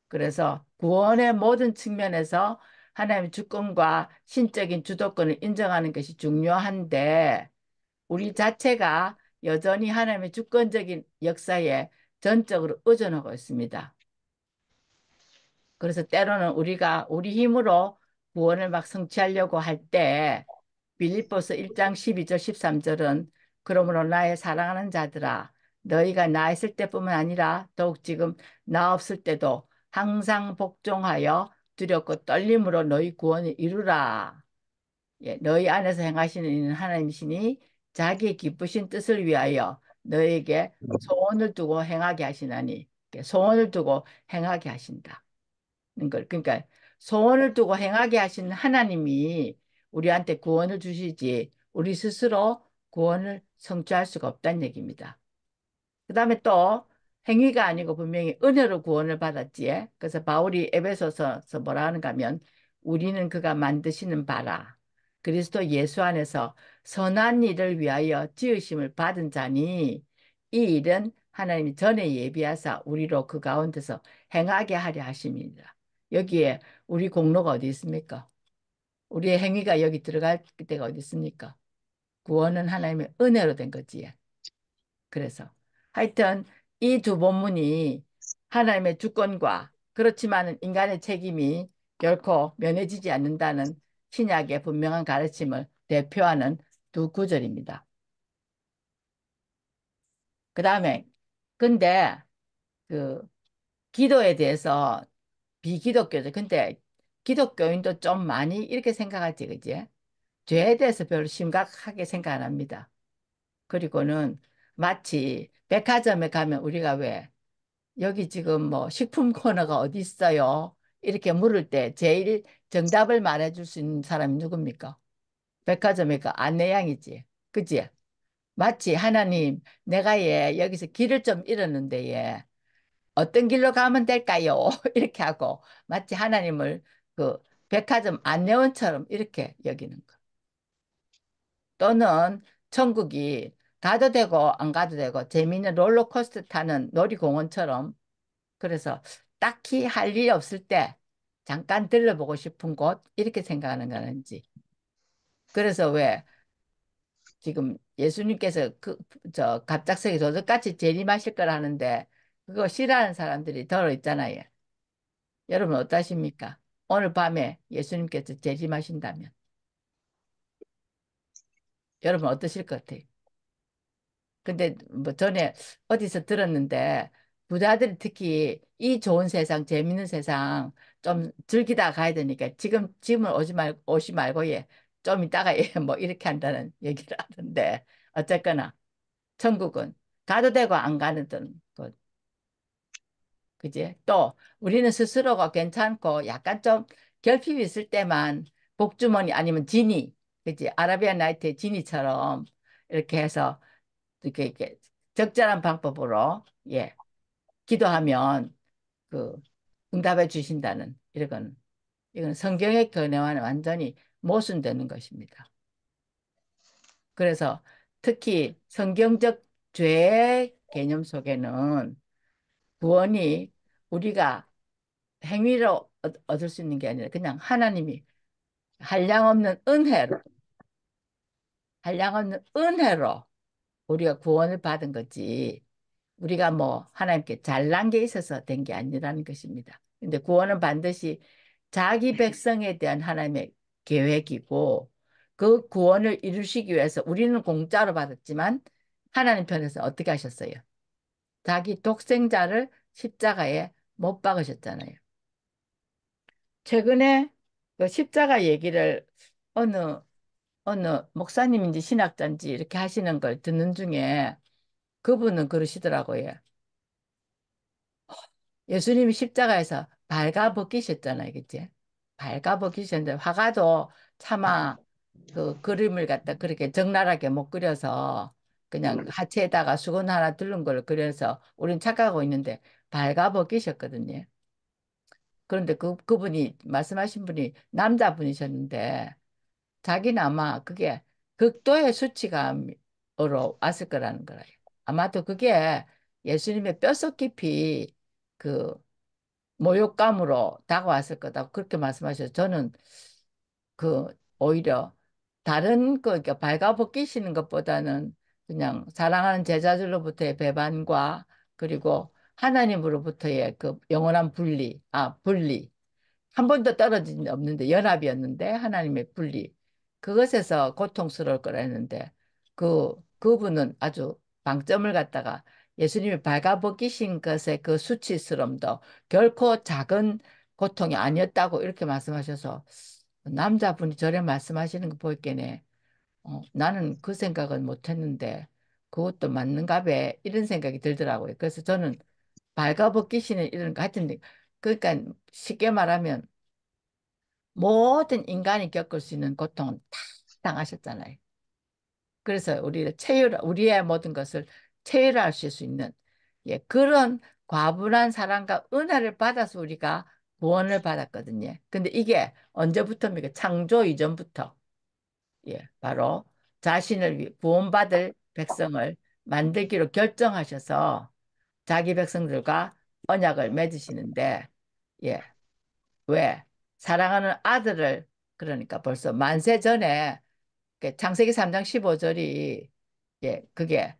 그래서 구원의 모든 측면에서 하나님의 주권과 신적인 주도권을 인정하는 것이 중요한데 우리 자체가 여전히 하나님의 주권적인 역사에 전적으로 의존하고 있습니다. 그래서 때로는 우리가 우리 힘으로 구원을 막 성취하려고 할 때 빌립보서 1장 12절 13절은 그러므로 나의 사랑하는 자들아 너희가 나 있을 때뿐만 아니라 더욱 지금 나 없을 때도 항상 복종하여 두렵고 떨림으로 너희 구원을 이루라. 예, 너희 안에서 행하시는 이는 하나님이시니 자기의 기쁘신 뜻을 위하여 너에게 소원을 두고 행하게 하시나니 소원을 두고 행하게 하신다. 걸. 그러니까 소원을 두고 행하게 하신 하나님이 우리한테 구원을 주시지 우리 스스로 구원을 성취할 수가 없다는 얘기입니다. 그 다음에 또 행위가 아니고 분명히 은혜로 구원을 받았지에. 그래서 바울이 에베소서서 뭐라 하는가 하면 우리는 그가 만드시는 바라 그리스도 예수 안에서 선한 일을 위하여 지으심을 받은 자니 이 일은 하나님이 전에 예비하사 우리로 그 가운데서 행하게 하려 하심이니라. 여기에 우리 공로가 어디 있습니까? 우리의 행위가 여기 들어갈 때가 어디 있습니까? 구원은 하나님의 은혜로 된 거지. 그래서 하여튼 이 두 본문이 하나님의 주권과 그렇지만 인간의 책임이 결코 면해지지 않는다는 신약의 분명한 가르침을 대표하는 두 구절입니다. 그 다음에 근데 그 기도에 대해서 비기독교죠. 근데 기독교인도 좀 많이 이렇게 생각하지, 그지? 죄에 대해서 별로 심각하게 생각 안 합니다. 그리고는 마치 백화점에 가면 우리가 왜 여기 지금 뭐 식품 코너가 어디 있어요? 이렇게 물을 때 제일 정답을 말해줄 수 있는 사람이 누굽니까? 백화점의 그 안내양이지. 그지? 마치 하나님, 내가 여기서 길을 좀 잃었는데 어떤 길로 가면 될까요? 이렇게 하고 마치 하나님을 그 백화점 안내원처럼 이렇게 여기는 거. 또는 천국이 가도 되고 안 가도 되고 재미있는 롤러코스터 타는 놀이공원처럼 그래서 딱히 할 일이 없을 때 잠깐 들러보고 싶은 곳 이렇게 생각하는 거는지. 그래서 왜 지금 예수님께서 저 갑작스레 도둑같이 재림하실 거라는데 그거 싫어하는 사람들이 덜어 있잖아요. 여러분 어떠십니까? 오늘 밤에 예수님께서 재림하신다면 여러분 어떠실 것 같아요? 근데 뭐 전에 어디서 들었는데 부자들이 특히 이 좋은 세상, 재밌는 세상 좀 즐기다 가야 되니까 지금은 오지 말고 좀 이따가 뭐 이렇게 한다는 얘기를 하던데 어쨌거나 천국은 가도 되고 안 가는 것 그지? 또 우리는 스스로가 괜찮고 약간 좀 결핍이 있을 때만 복주머니 아니면 지니 그지? 아라비안 나이트의 지니처럼 이렇게 해서 이렇게 적절한 방법으로 기도하면 그 응답해 주신다는 이건 성경의 견해와는 완전히 모순되는 것입니다. 그래서 특히 성경적 죄의 개념 속에는 구원이 우리가 행위로 얻을 수 있는 게 아니라 그냥 하나님이 한량없는 은혜로 한량없는 은혜로 우리가 구원을 받은 거지 우리가 뭐 하나님께 잘난 게 있어서 된 게 아니라는 것입니다. 근데 구원은 반드시 자기 백성에 대한 하나님의 계획이고 그 구원을 이루시기 위해서 우리는 공짜로 받았지만 하나님 편에서 어떻게 하셨어요? 자기 독생자를 십자가에 못 박으셨잖아요. 최근에 그 십자가 얘기를 어느 목사님인지 신학자인지 이렇게 하시는 걸 듣는 중에 그분은 그러시더라고요. 예수님이 십자가에서 발가 벗기셨잖아요, 그치? 발가 벗기셨는데 화가도 차마 그 그림을 갖다 그렇게 적나라하게 못 그려서 그냥 하체에다가 수건 하나 두른 걸 그려서 우린 착각하고 있는데 발가 벗기셨거든요. 그런데 그분이 말씀하신 분이 남자분이셨는데 자기는 아마 그게 극도의 수치감으로 왔을 거라는 거예요. 아마도 그게 예수님의 뼛속 깊이 그 모욕감으로 다가왔을 거다. 그렇게 말씀하셔서 저는 그 오히려 다른 그 이렇게 발가벗기시는 것보다는 그냥 사랑하는 제자들로부터의 배반과 그리고 하나님으로부터의 그 영원한 분리 한 번도 떨어진 적 없는데 연합이었는데 하나님의 분리 그것에서 고통스러울 거라 했는데 그분은 아주 방점을 갖다가 예수님이 발가벗기신 것의 그 수치스러움도 결코 작은 고통이 아니었다고 이렇게 말씀하셔서 남자분이 저래 말씀하시는 거 보이겠네. 나는 그 생각은 못 했는데 그것도 맞는가 봐 이런 생각이 들더라고요. 그래서 저는 발가벗기시는 이런 거 하여튼 그러니까 쉽게 말하면 모든 인간이 겪을 수 있는 고통은 다 당하셨잖아요. 그래서 우리의 모든 것을 체휼하실 수 있는 그런 과분한 사랑과 은혜를 받아서 우리가 구원을 받았거든요. 근데 이게 언제부터입니까? 창조 이전부터 바로 자신을 구원받을 백성을 만들기로 결정하셔서 자기 백성들과 언약을 맺으시는데 예, 왜? 사랑하는 아들을 그러니까 벌써 만세 전에 창세기 3장 15절이 그게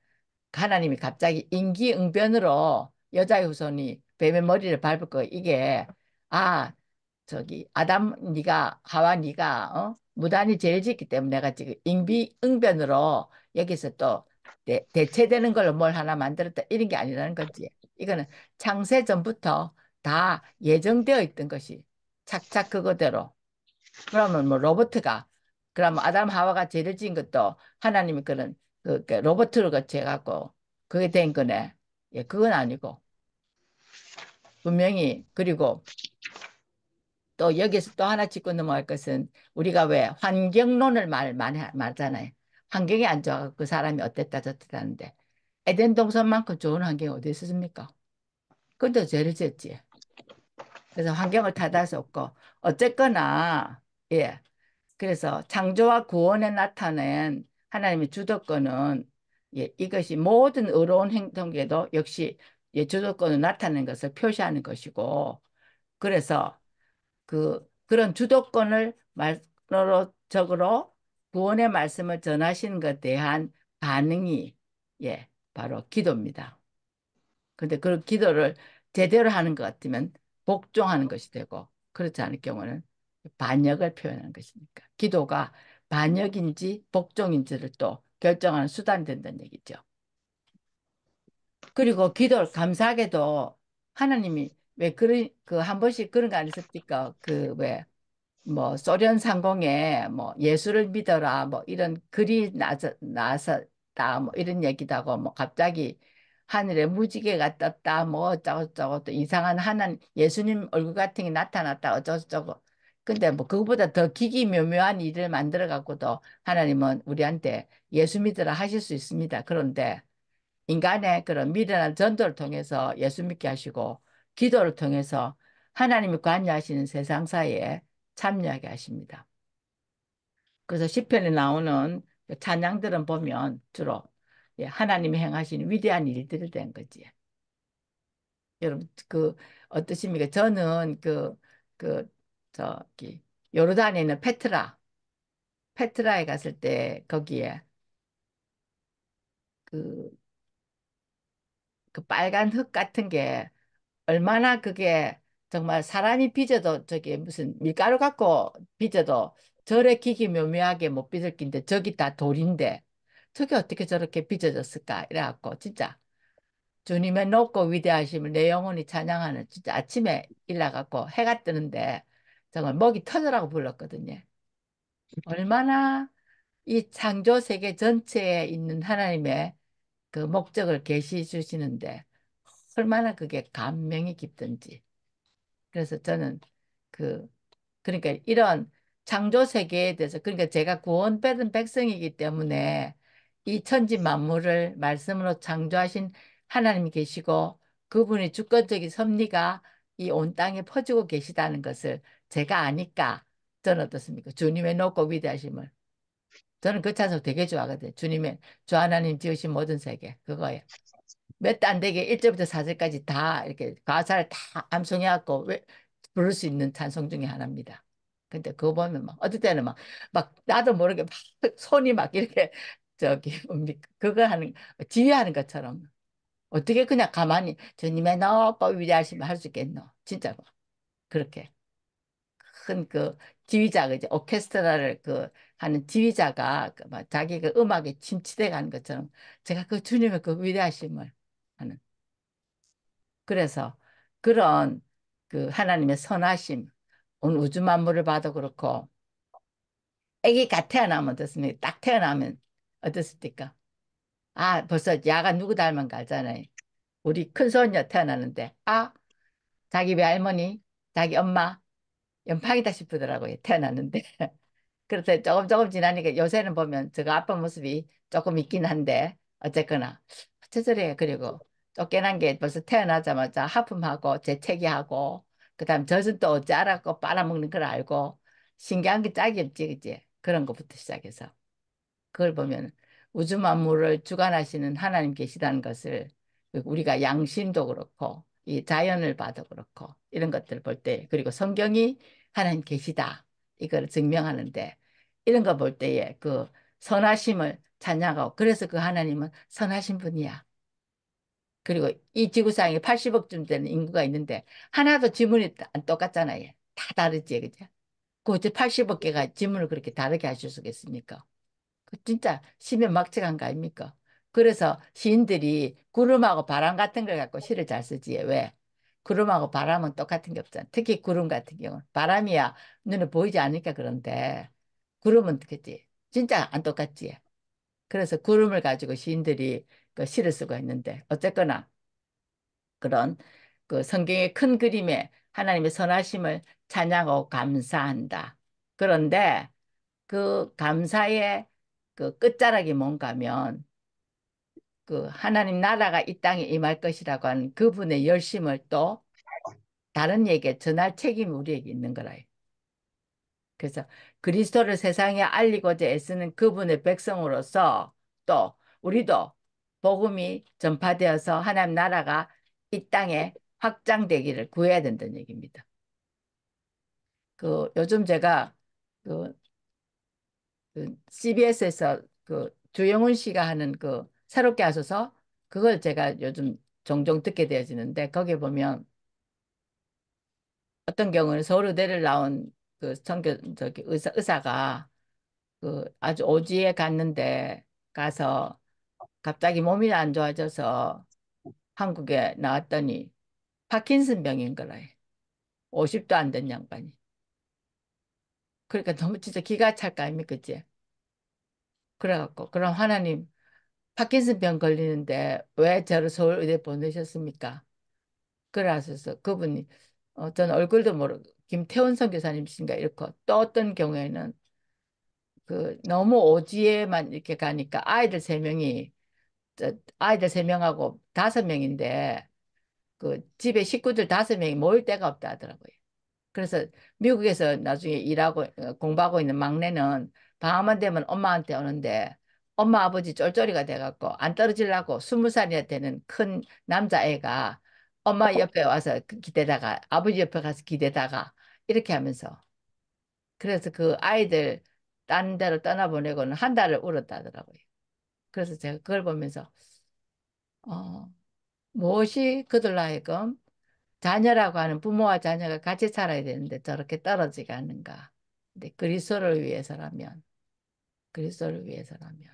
하나님이 갑자기 인기응변으로 여자의 후손이 뱀의 머리를 밟을 거 이게 아 저기 아담 네가 하와 네가 무단히 죄를 짓기 때문에 내가 지금 인비응변으로 여기서 또 대체되는 걸로 뭘 하나 만들었다 이런 게 아니라는 거지. 이거는 창세 전부터 다 예정되어 있던 것이 착착 그거대로. 그러면 뭐 로버트가 그러면 아담 하와가 죄를 지은 것도 하나님이 그 로버트를 거쳐 갖고 그게 된 거네. 그건 아니고 분명히 그리고 또 여기서 또 하나 짚고 넘어갈 것은 우리가 왜 환경론을 많이 말잖아요. 환경이 안 좋아 그 사람이 어땠다 저랬다 하는데 에덴 동산만큼 좋은 환경이 어디 있었습니까? 근데 죄를 지었지. 그래서 환경을 탓할 수 없고 어쨌거나 그래서 창조와 구원에 나타낸 하나님의 주도권은 이것이 모든 의로운 행동에도 역시 주도권을 나타내는 것을 표시하는 것이고 그래서 그런 주도권을 말로적으로 구원의 말씀을 전하시는 것에 대한 반응이 바로 기도입니다. 근데 그 기도를 제대로 하는 것 같으면 복종하는 것이 되고 그렇지 않을 경우는 반역을 표현하는 것이니까 기도가 반역인지 복종인지를 또 결정하는 수단이 된다는 얘기죠. 그리고 기도를 감사하게도 하나님이 왜 그 한 번씩 그런 거 안 있었습니까? 그 왜 뭐 소련 상공에 뭐 예수를 믿어라 뭐 이런 글이 나섰다 뭐 이런 얘기도 하고 뭐 갑자기 하늘에 무지개가 떴다 뭐 어쩌고저쩌고 또 이상한 하나님 예수님 얼굴 같은 게 나타났다 어쩌고저쩌고 근데 뭐 그거보다 더 기기묘묘한 일을 만들어 갖고도 하나님은 우리한테 예수 믿으라 하실 수 있습니다. 그런데 인간의 그런 미련한 전도를 통해서 예수 믿게 하시고 기도를 통해서 하나님이 관여하시는 세상사에 참여하게 하십니다. 그래서 시편에 나오는 그 찬양들은 보면 주로 하나님이 행하시는 위대한 일들이 된 거지. 여러분 어떠십니까? 저는 저기 요르단에 있는 페트라에 갔을 때 거기에 그, 그 빨간 흙 같은 게 얼마나 그게 정말 사람이 빚어도 저기 무슨 밀가루 갖고 빚어도 절에 기기 묘묘하게 못 빚을긴데 저기 다 돌인데 저게 어떻게 저렇게 빚어졌을까 이래갖고 진짜 주님의 높고 위대하심을 내 영혼이 찬양하는 진짜 아침에 일어나갖고 해가 뜨는데 정말 목이 터져라고 불렀거든요. 얼마나 이 창조 세계 전체에 있는 하나님의 그 목적을 계시해 주시는데 얼마나 그게 감명이 깊든지. 그래서 저는 그 그러니까 이런 창조 세계에 대해서 그러니까 제가 구원받은 백성이기 때문에 이 천지 만물을 말씀으로 창조하신 하나님이 계시고 그분의 주권적인 섭리가 이 온 땅에 퍼지고 계시다는 것을 제가 아니까 저는 어떻습니까? 주님의 높고 위대하심을 저는 그 찬송 되게 좋아하거든요. 주님의 주 하나님 지으신 모든 세계 그거예요. 몇 안 되게 1절부터 4절까지 다 이렇게 가사를 다 암송해갖고 부를 수 있는 찬송 중에 하나입니다. 근데 그거 보면 막 어떨 때는 막 나도 모르게 막 손이 막 이렇게 저기 뭡니까? 그거 하는 지휘하는 것처럼 어떻게 그냥 가만히 주님의 높고 위대하시면 할 수 있겠노? 진짜 막 그렇게 큰 그 지휘자 그지 오케스트라를 그 하는 지휘자가 그막 자기 그 음악에 침투돼 가는 것처럼 제가 그 주님의 그 위대하심을 하는 그래서 그런 그 하나님의 선하심, 온 우주 만물을 봐도 그렇고, 아기가 태어나면 어떻습니까? 딱 태어나면 어떻습니까? 아, 벌써 야가 누구 닮은가 알잖아요. 우리 큰 손녀 태어나는데, 아, 자기 외할머니, 자기 엄마, 연팡이다 싶더라고요. 태어났는데. 그래서 조금 조금 지나니까 요새는 보면 제가 아빠 모습이 조금 있긴 한데 어쨌거나 어쩌저래 그리고 쫓겨난 게 벌써 태어나자마자 하품하고 재채기하고 그다음 젖은 또 어찌 알았고 빨아먹는 걸 알고 신기한 게 짝이 없지 그지 그런 것부터 시작해서 그걸 보면 우주 만물을 주관하시는 하나님 계시다는 것을 우리가 양심도 그렇고 이 자연을 봐도 그렇고 이런 것들 볼 때 그리고 성경이 하나님 계시다 이걸 증명하는데 이런 거 볼 때에 그 선하심을 찬양하고 그래서 그 하나님은 선하신 분이야. 그리고 이 지구상에 80억쯤 되는 인구가 있는데 하나도 지문이 안 똑같잖아요. 다 다르지 그죠? 그 어째 80억 개가 지문을 그렇게 다르게 하실 수 있겠습니까? 그 진짜 심해 막측한 거 아닙니까? 그래서 시인들이 구름하고 바람 같은 걸 갖고 시를 잘 쓰지. 왜? 구름하고 바람은 똑같은 게 없잖아. 특히 구름 같은 경우는. 바람이야 눈에 보이지 않으니까 그런데 구름은 그지 진짜 안 똑같지. 그래서 구름을 가지고 시인들이 그 시를 쓰고 있는데 어쨌거나 그런 그 성경의 큰 그림에 하나님의 선하심을 찬양하고 감사한다. 그런데 그 감사의 그 끝자락이 뭔가 하면 그 하나님 나라가 이 땅에 임할 것이라고 하는 그분의 열심을 또 다른 얘기에 전할 책임이 우리에게 있는 거라. 그래서 그리스도를 세상에 알리고자 애쓰는 그분의 백성으로서 또 우리도 복음이 전파되어서 하나님 나라가 이 땅에 확장되기를 구해야 된다는 얘기입니다. 그 요즘 제가 그 CBS에서 그 조영훈 씨가 하는 그 새롭게 하셔서 그걸 제가 요즘 종종 듣게 되어지는데 거기에 보면 어떤 경우는 서울의대를 나온 그 저기 의사가 그 아주 오지에 갔는데 가서 갑자기 몸이 안 좋아져서 한국에 나왔더니 파킨슨 병인 거라 해. 50도 안 된 양반이. 그러니까 너무 진짜 기가 찰 거 아닙니까, 그치? 그래갖고 그럼 하나님 파킨슨 병 걸리는데 왜 저를 서울의대 보내셨습니까? 그러셔서 그분이 전 얼굴도 모르고 김태원 선교사님이신가 이렇게 또 어떤 경우에는 그 너무 오지에만 이렇게 가니까 아이들 세 명하고 다섯 명인데 그 집에 식구들 다섯 명이 모일 데가 없다 하더라고요. 그래서 미국에서 나중에 일하고 공부하고 있는 막내는 방학만 되면 엄마한테 오는데 엄마 아버지 쫄쫄이가 돼갖고 안 떨어지려고 20살이나 되는 큰 남자애가 엄마 옆에 와서 기대다가 아버지 옆에 가서 기대다가 이렇게 하면서 그래서 그 아이들 딴 데로 떠나보내고는 한 달을 울었다더라고요. 그래서 제가 그걸 보면서 어, 무엇이 그들로 하여금 자녀라고 하는 부모와 자녀가 같이 살아야 되는데 저렇게 떨어지게 하는가. 근데 그리스도를 위해서라면, 그리스도를 위해서라면.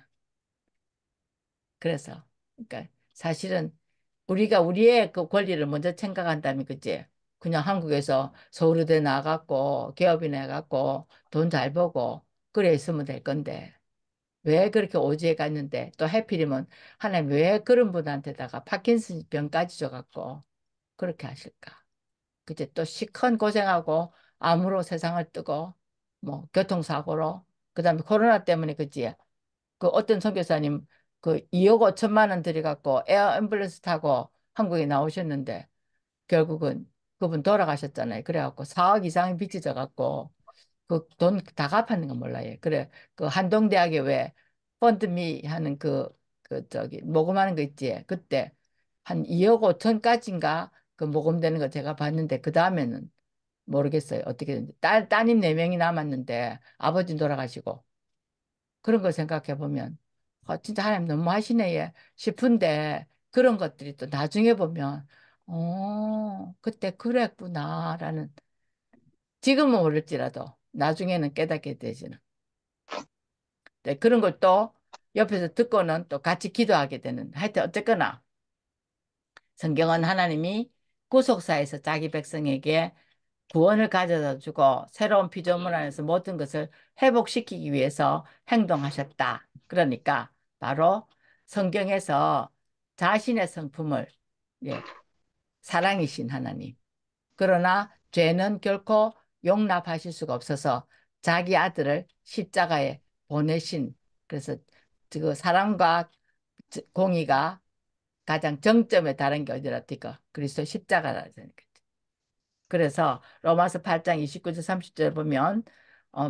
그래서, 그러니까 사실은 우리가 우리의 그 권리를 먼저 생각한다면, 그치? 그냥 한국에서 서울대 나갔고, 기업이나 해갖고, 돈 잘 벌고, 그래 있으면 될 건데, 왜 그렇게 오지에 갔는데, 또 해필이면, 하나님 왜 그런 분한테다가 파킨슨 병까지 줘갖고, 그렇게 하실까? 그제 또 시큰 고생하고, 암으로 세상을 뜨고, 뭐, 교통사고로, 그 다음에 코로나 때문에, 그지? 그 어떤 선교사님 그 2억 5천만 원 들여갖고 에어 앰뷸런스 타고 한국에 나오셨는데 결국은 그분 돌아가셨잖아요. 그래갖고 4억 이상이 빚져져 갖고 그 돈 다 갚았는 거 몰라요. 그래 그 한동대학에 왜 펀드미 하는 그 저기 모금하는 거 있지. 그때 한 2억 5천까지인가 그 모금되는 거 제가 봤는데 그 다음에는 모르겠어요. 어떻게 됐는지. 따님 4명이 남았는데 아버지 돌아가시고 그런 걸 생각해 보면 진짜 하나님 너무 하시네 예. 싶은데 그런 것들이 또 나중에 보면 그때 그랬구나라는 지금은 모를지라도 나중에는 깨닫게 되지는 네, 그런 걸 또 옆에서 듣고는 또 같이 기도하게 되는 하여튼 어쨌거나 성경은 하나님이 구속사에서 자기 백성에게 구원을 가져다 주고 새로운 피조물 안에서 모든 것을 회복시키기 위해서 행동하셨다. 그러니까 바로 성경에서 자신의 성품을 예, 사랑이신 하나님. 그러나 죄는 결코 용납하실 수가 없어서 자기 아들을 십자가에 보내신 그래서 그 사랑과 공의가 가장 정점에 달한 게 어디라 그리스도 십자가라니까. 그래서 로마서 8장 29절 30절 보면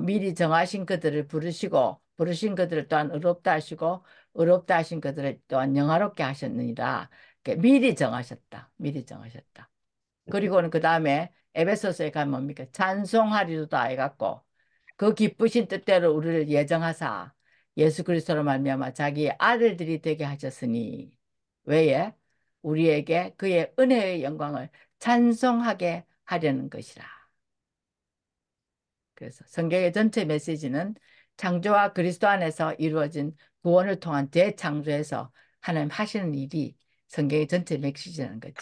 미리 정하신 그들을 부르시고 부르신 그들을 또한 의롭다 하시고 의롭다 하신 그들을 또한 영화롭게 하셨느니라. 미리 정하셨다. 미리 정하셨다. 그리고는 그 다음에 에베소서에 가면 뭡니까? 찬송하리로다 해갖고 그 기쁘신 뜻대로 우리를 예정하사 예수 그리스도로 말미암아 자기 아들들이 되게 하셨으니 왜에? 우리에게 그의 은혜의 영광을 찬송하게 하려는 것이라. 그래서 성경의 전체 메시지는 창조와 그리스도 안에서 이루어진 구원을 통한 재창조에서 하나님 하시는 일이 성경의 전체 메시지라는 거지.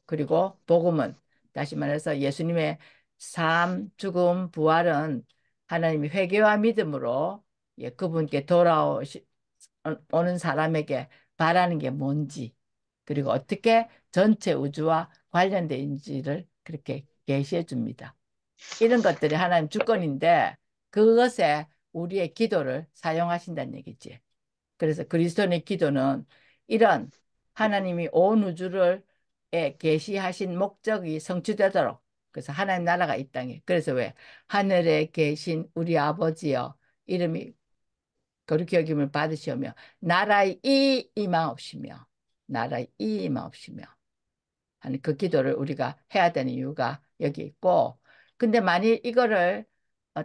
그리고 복음은 다시 말해서 예수님의 삶, 죽음, 부활은 하나님이 회개와 믿음으로 그분께 돌아오는 사람에게 바라는 게 뭔지 그리고 어떻게 전체 우주와 관련되어 있는지를 그렇게 계시해 줍니다. 이런 것들이 하나님 주권인데 그것에 우리의 기도를 사용하신다는 얘기지. 그래서 그리스도의 기도는 이런 하나님이 온 우주를 계시하신 목적이 성취되도록 그래서 하나님 나라가 이 땅에 그래서 왜 하늘에 계신 우리 아버지여 이름이 거룩히 여김을 받으시오며 나라의 이 임하옵시며 나라의 이 임하옵시며 하는 그 기도를 우리가 해야 되는 이유가 여기 있고 근데 만일 이거를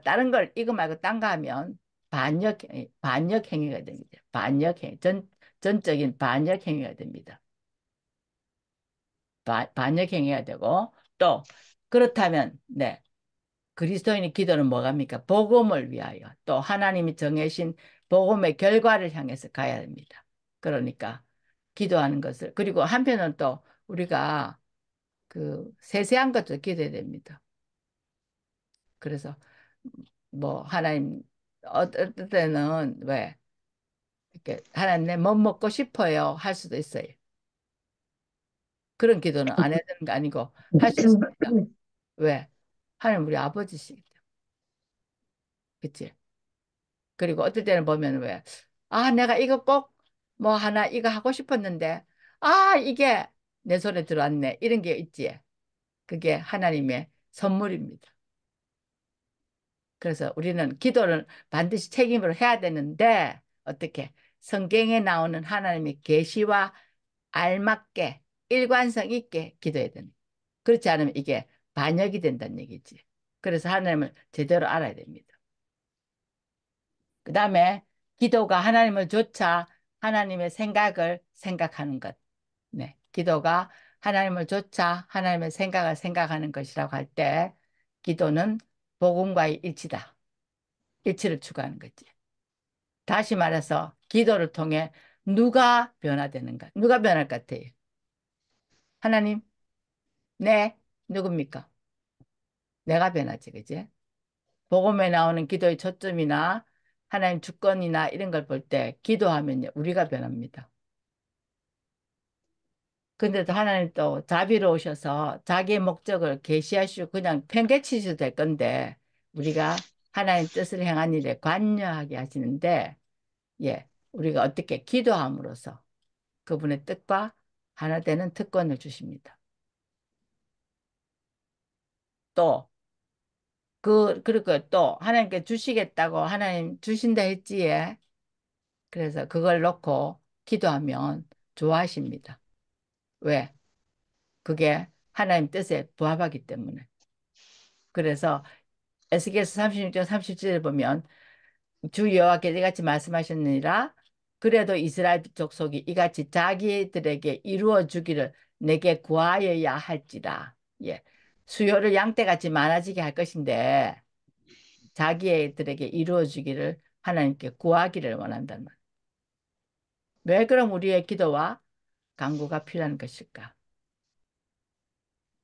다른 걸 이거 말고 딴 거 하면 반역 행위가 됩니다. 반역 행위 전적인 반역 행위가 됩니다. 반역 행위가 되고 또 그렇다면 네 그리스도인의 기도는 뭐갑니까? 복음을 위하여 또 하나님이 정해신 복음의 결과를 향해서 가야 됩니다. 그러니까 기도하는 것을 그리고 한편은 또 우리가 그 세세한 것도 기대야 됩니다. 그래서 뭐 하나님 어떨 때는 왜 이렇게 하나님 내 뭐 먹고 싶어요 할 수도 있어요. 그런 기도는 안 해야 되는 거 아니고 할 수 있습니다. 왜? 하나님 우리 아버지시기 때문에. 그치? 그리고 어떨 때는 보면 왜? 아 내가 이거 꼭 뭐 하나 이거 하고 싶었는데 아 이게 내 손에 들어왔네 이런 게 있지. 그게 하나님의 선물입니다. 그래서 우리는 기도를 반드시 책임으로 해야 되는데 어떻게 성경에 나오는 하나님의 계시와 알맞게 일관성 있게 기도해야 되는 그렇지 않으면 이게 반역이 된다는 얘기지. 그래서 하나님을 제대로 알아야 됩니다. 그 다음에 기도가 하나님을 좇아 하나님의 생각을 생각하는 것. 네. 기도가 하나님을 좇아 하나님의 생각을 생각하는 것이라고 할 때 기도는 복음과의 일치다. 일치를 추구하는 거지. 다시 말해서 기도를 통해 누가 변화되는가? 누가 변할 것 같아요? 하나님? 네. 누굽니까? 내가 변하지, 그지? 복음에 나오는 기도의 초점이나 하나님 주권이나 이런 걸 볼 때 기도하면 우리가 변합니다. 근데도 하나님 또 자비로우셔서 자기의 목적을 계시하시고 그냥 팽개치셔도 될 건데 우리가 하나님 뜻을 행한 일에 관여하게 하시는데 우리가 어떻게 기도함으로써 그분의 뜻과 하나 되는 특권을 주십니다. 또 그리고 또 하나님께 주시겠다고 하나님 주신다 했지에 그래서 그걸 놓고 기도하면 좋아하십니다. 왜? 그게 하나님 뜻에 부합하기 때문에. 그래서 에스겔서 36장 37을 보면 주 여호와께서 이같이 말씀하셨느니라 그래도 이스라엘 족속이 이같이 자기들에게 이루어 주기를 내게 구하여야 할지라. 예. 수요를 양떼같이 많아지게 할 것인데 자기들에게 이루어 주기를 하나님께 구하기를 원한단 말이에요. 왜 그럼 우리의 기도와 간구가 필요한 것일까?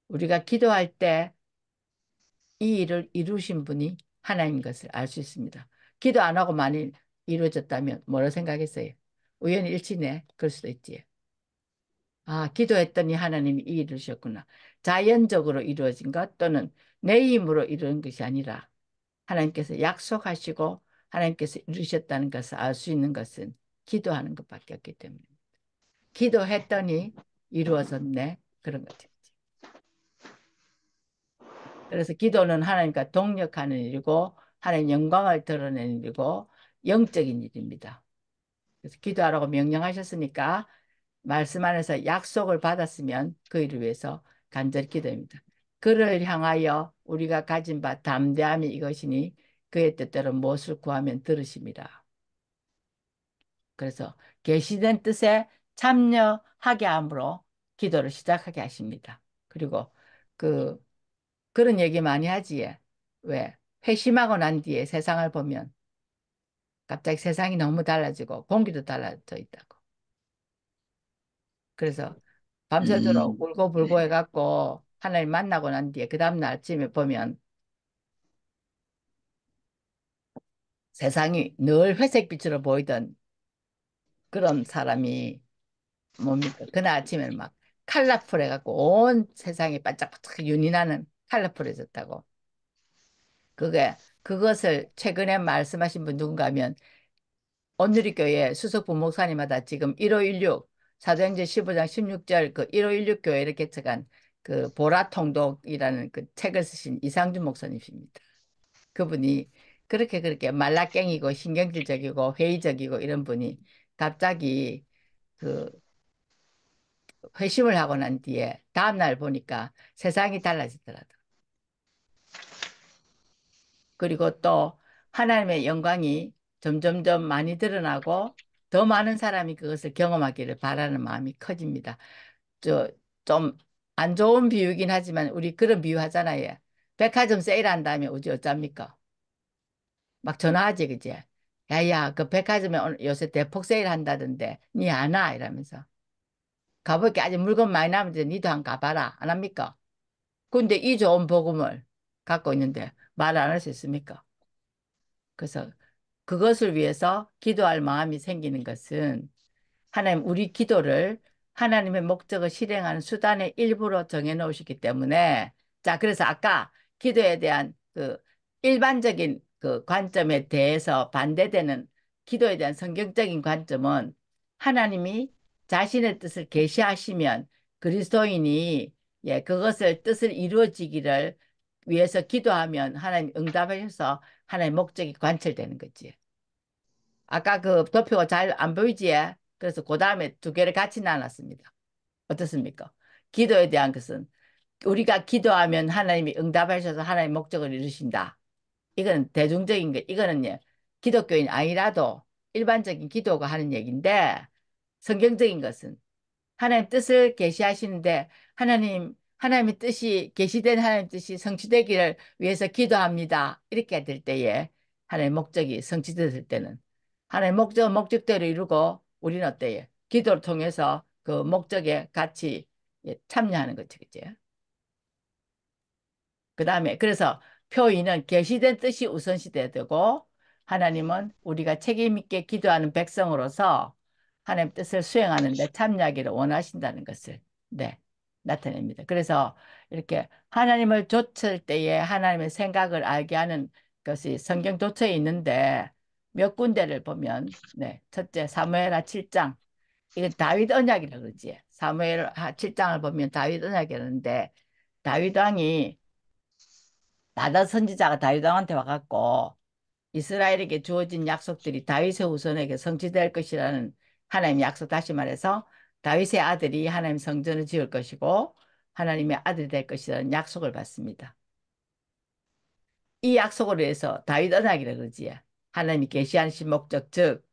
우리가 기도할 때 이 일을 이루신 분이 하나님인 것을 알 수 있습니다. 기도 안 하고 만일 이루어졌다면 뭐라 생각했어요? 우연히 일치네. 그럴 수도 있지. 아, 기도했더니 하나님이 이 일을 주셨구나. 자연적으로 이루어진 것 또는 내 힘으로 이루어진 것이 아니라 하나님께서 약속하시고 하나님께서 이루셨다는 것을 알 수 있는 것은 기도하는 것밖에 없기 때문에. 기도했더니 이루어졌네. 그런 거지. 그래서 기도는 하나님과 동력하는 일이고 하나님 영광을 드러내는 일이고 영적인 일입니다. 그래서 기도하라고 명령하셨으니까 말씀 안에서 약속을 받았으면 그 일을 위해서 간절히 기도합니다. 그를 향하여 우리가 가진 바 담대함이 이것이니 그의 뜻대로 무엇을 구하면 들으심이라. 그래서 계시된 뜻에 참여하게 함으로 기도를 시작하게 하십니다. 그리고 그 그런 얘기 많이 하지. 왜? 회심하고 난 뒤에 세상을 보면 갑자기 세상이 너무 달라지고 공기도 달라져 있다고. 그래서 밤새도록 음, 울고 불고 해갖고 하나님 만나고 난 뒤에 그 다음날 아침에 보면 세상이 늘 회색빛으로 보이던 그런 사람이 뭡니까? 그날 아침에는 막 컬러풀해갖고 온 세상이 반짝반짝 윤이 나는 컬러풀해졌다고. 그것을 최근에 말씀하신 분 누군가 하면 온누리교회 수석 부목사님마다 지금 1516 사도행전 15장 16절 그 1516 교회 이렇게 책한 그 보라통독이라는 그 책을 쓰신 이상준 목사님입니다. 그분이 그렇게 말라깽이고 신경질적이고 회의적이고 이런 분이 갑자기 그 회심을 하고 난 뒤에 다음날 보니까 세상이 달라지더라고요. 그리고 또 하나님의 영광이 점점점 많이 드러나고 더 많은 사람이 그것을 경험하기를 바라는 마음이 커집니다. 좀 안 좋은 비유이긴 하지만 우리 그런 비유 하잖아요. 백화점 세일한 다음에 우리 어쩝니까? 막 전화하지, 그지? 야야, 그 백화점에 오늘 요새 대폭 세일 한다던데 니 안 와? 이러면서. 가볼게 아직 물건 많이 남은데 니도 한 가봐라. 안 합니까? 근데 이 좋은 복음을 갖고 있는데 말 안 할 수 있습니까? 그래서 그것을 위해서 기도할 마음이 생기는 것은 하나님 우리 기도를 하나님의 목적을 실행하는 수단의 일부로 정해 놓으시기 때문에 자 그래서 아까 기도에 대한 그 일반적인 그 관점에 대해서 반대되는 기도에 대한 성경적인 관점은 하나님이 자신의 뜻을 계시하시면 그리스도인이 그것을 뜻을 이루어지기를 위해서 기도하면 하나님 응답하셔서 하나님 목적이 관철되는 거지. 아까 그 도표가 잘 안 보이지? 그래서 그 다음에 두 개를 같이 나눴습니다. 어떻습니까? 기도에 대한 것은 우리가 기도하면 하나님이 응답하셔서 하나님 목적을 이루신다. 이거는 대중적인 거, 이거는 기독교인 아니라도 일반적인 기도가 하는 얘기인데 성경적인 것은 하나님 뜻을 계시하시는데 하나님 하나님의 뜻이 계시된 하나님의 뜻이 성취되기를 위해서 기도합니다. 이렇게 될 때에 하나님의 목적이 성취됐을 때는 하나님의 목적대로 이루고 우리는 어때요? 기도를 통해서 그 목적에 같이 참여하는 거죠. 그죠? 그 다음에 그래서 표이는 계시된 뜻이 우선시돼야 되고 하나님은 우리가 책임 있게 기도하는 백성으로서 하나님 뜻을 수행하는 데 참여하기를 원하신다는 것을 네, 나타냅니다. 그래서 이렇게 하나님을 좇을 때에 하나님의 생각을 알게 하는 것이 성경 도처에 있는데 몇 군데를 보면 네, 첫째 사무엘하 7장 이건 다윗 언약이라고 그러지. 사무엘하 7장을 보면 다윗 언약이라는데 다윗 왕이 나단 선지자가 다윗 왕한테 와갖고 이스라엘에게 주어진 약속들이 다윗의 후손에게 성취될 것이라는 하나님의 약속, 다시 말해서 다윗의 아들이 하나님 성전을 지을 것이고 하나님의 아들이 될 것이라는 약속을 받습니다. 이 약속을 위해서 다윗 언약이라고 그러지. 하나님이 계시하신 목적, 즉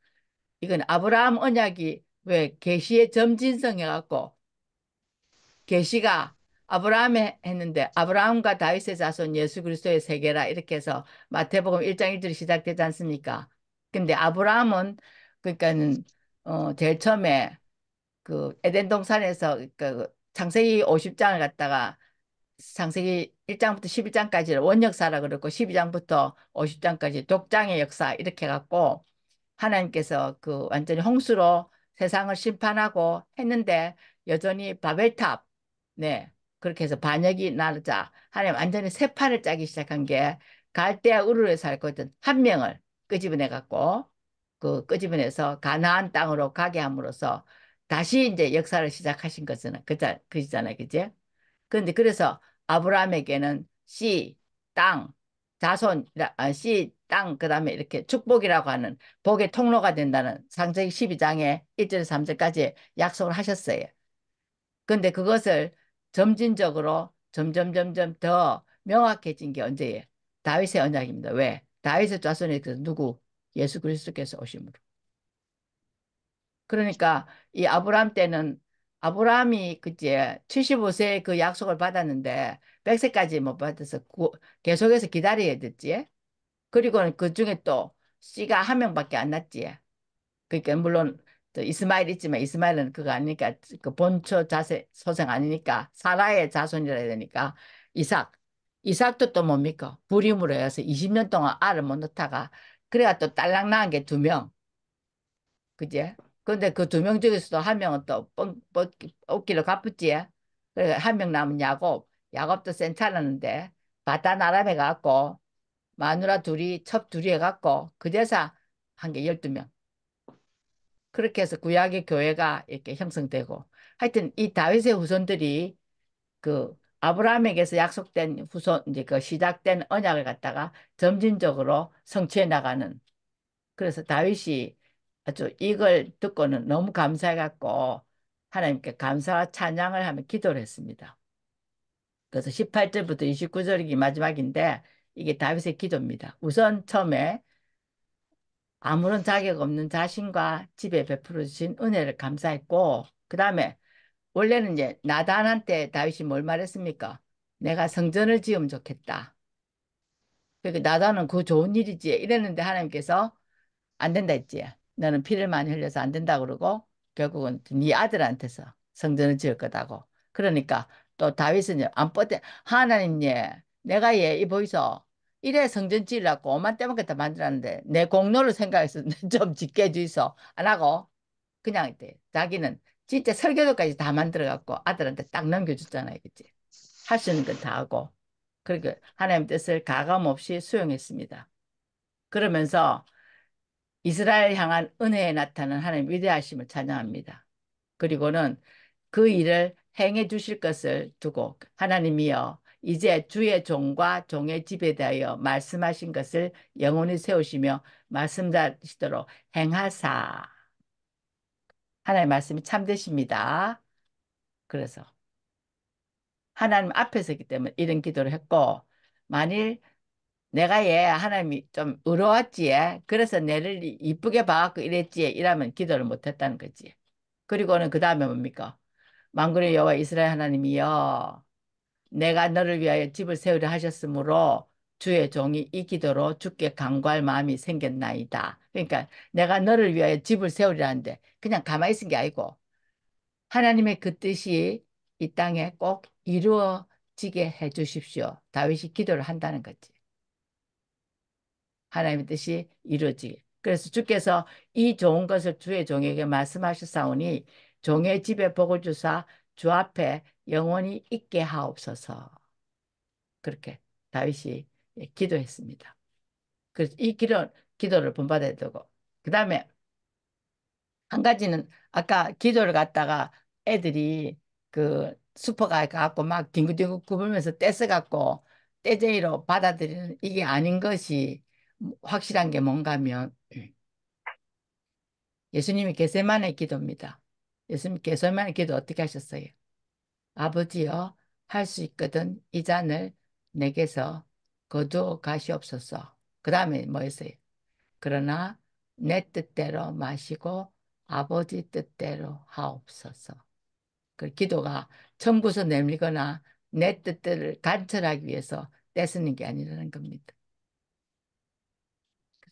이건 아브라함 언약이 왜 계시의 점진성 해갖고 계시가 아브라함에 했는데 아브라함과 다윗의 자손 예수 그리스도의 세계라 이렇게 해서 마태복음 1장 1절이 시작되지 않습니까? 근데 아브라함은 그러니까는 제일 처음에 그 에덴 동산에서 그 창세기 50장을 갖다가 창세기 1장부터 11장까지를 원역사라 그러고 12장부터 50장까지 독장의 역사 이렇게 해갖고 하나님께서 그 완전히 홍수로 세상을 심판하고 했는데 여전히 바벨탑 네 그렇게 해서 반역이 나자 하나님 완전히 새 판을 짜기 시작한 게 갈대아 우르에 살고 있던 한 명을 끄집어내 갖고 그 끄집어내서 가나안 땅으로 가게 함으로써 다시 이제 역사를 시작하신 것은 그잖아요, 그지? 그런데 그래서 아브라함에게는 씨, 땅, 자손, 씨, 땅, 그 다음에 이렇게 축복이라고 하는 복의 통로가 된다는 창세기 12장에 1절 3절까지 약속을 하셨어요. 그런데 그것을 점진적으로 점점 더 명확해진 게 언제예요? 다윗의 언약입니다. 왜? 다윗의 자손이 그 누구? 예수 그리스도께서 오심으로. 그러니까 이 아브라함 때는 아브라함이 그제 75세에 그 약속을 받았는데 100세까지 못 받아서 계속해서 기다려야 됐지. 그리고는 그 중에 또 씨가 한 명밖에 안 났지. 그러니까 물론 또 이스마엘 있지만 이스마엘은 그거 아니니까 그 본처 자세 소생 아니니까 사라의 자손이라 해야 되니까 이삭. 이삭도 또 뭡니까? 불임으로 해서 20년 동안 알을 못 낳다가 그래가 또 딸랑 낳은 게 두 명. 그제? 근데 그 두 명 중에서도 한 명은 또 옷기를 갚았지. 그래 한 명 남은 야곱. 야곱도 센탈하는데 바단 아람에 가고 마누라 둘이 첩 둘이 해갖고 그제서 한 게 12명. 그렇게 해서 구약의 교회가 이렇게 형성되고 하여튼 이 다윗의 후손들이 그 아브라함에게서 약속된 후손 이제 그 시작된 언약을 갖다가 점진적으로 성취해 나가는 그래서 다윗이 아주 이걸 듣고는 너무 감사해갖고 하나님께 감사와 찬양을 하며 기도를 했습니다. 그래서 18절부터 29절이 마지막인데 이게 다윗의 기도입니다. 우선 처음에 아무런 자격 없는 자신과 집에 베풀어 주신 은혜를 감사했고 그 다음에 원래는 이제 나단한테 다윗이 뭘 말했습니까? 내가 성전을 지으면 좋겠다. 그러니까 나단은 그 좋은 일이지 이랬는데 하나님께서 안 된다 했지. 너는 피를 많이 흘려서 안 된다 그러고 결국은 네 아들한테서 성전을 지을 거다고. 그러니까 또 다윗은 안 뻗대 하나님 예 내가 이 보이소 이래 성전 지으려고 오만 때만 다 만들었는데 내 공로를 생각해서 좀 짓게 해주이소 안 하고 그냥 이때 자기는 진짜 설교도까지 다 만들어 갖고 아들한테 딱 넘겨줬잖아요, 그치? 할 수 있는 건 다 하고 그렇게 하나님 뜻을 가감 없이 수용했습니다. 그러면서 이스라엘 향한 은혜에 나타난 하나님 위대하심을 찬양합니다. 그리고는 그 일을 행해 주실 것을 두고 하나님이여 이제 주의 종과 종의 집에 대하여 말씀하신 것을 영원히 세우시며 말씀하시도록 행하사. 하나님 말씀이 참되십니다. 그래서 하나님 앞에 서기 때문에 이런 기도를 했고 만일 내가 얘 하나님이 좀 의로웠지 그래서 내를 이쁘게 봐갖고 이랬지 이러면 기도를 못했다는 거지. 그리고는 그 다음에 뭡니까? 만군의 여호와 이스라엘 하나님이여 내가 너를 위하여 집을 세우려 하셨으므로 주의 종이 이 기도로 주께 간구할 마음이 생겼나이다. 그러니까 내가 너를 위하여 집을 세우리라는데 그냥 가만히 있은 게 아니고 하나님의 그 뜻이 이 땅에 꼭 이루어지게 해 주십시오. 다윗이 기도를 한다는 거지. 하나님의 뜻이 이루어지게. 그래서 주께서 이 좋은 것을 주의 종에게 말씀하셨사오니 종의 집에 복을 주사 주 앞에 영원히 있게 하옵소서. 그렇게 다윗이 기도했습니다. 그래서 이 기도를 본받아야 되고 그 다음에 한 가지는 아까 기도를 갖다가 애들이 그 슈퍼가 갖고 막 뒹굴뒹굴 굽으면서 떼써갖고 떼쟁이로 받아들이는 이게 아닌 것이 확실한 게 뭔가 하면 예수님이 겟세마네 기도입니다. 예수님 겟세마네 기도 어떻게 하셨어요? 아버지여 할 수 있거든 이 잔을 내게서 거두어 가시옵소서. 그 다음에 뭐였어요? 그러나 내 뜻대로 마시고 아버지 뜻대로 하옵소서. 그 기도가 천부서 내밀거나 내 뜻들을 관철하기 위해서 떼쓰는 게 아니라는 겁니다.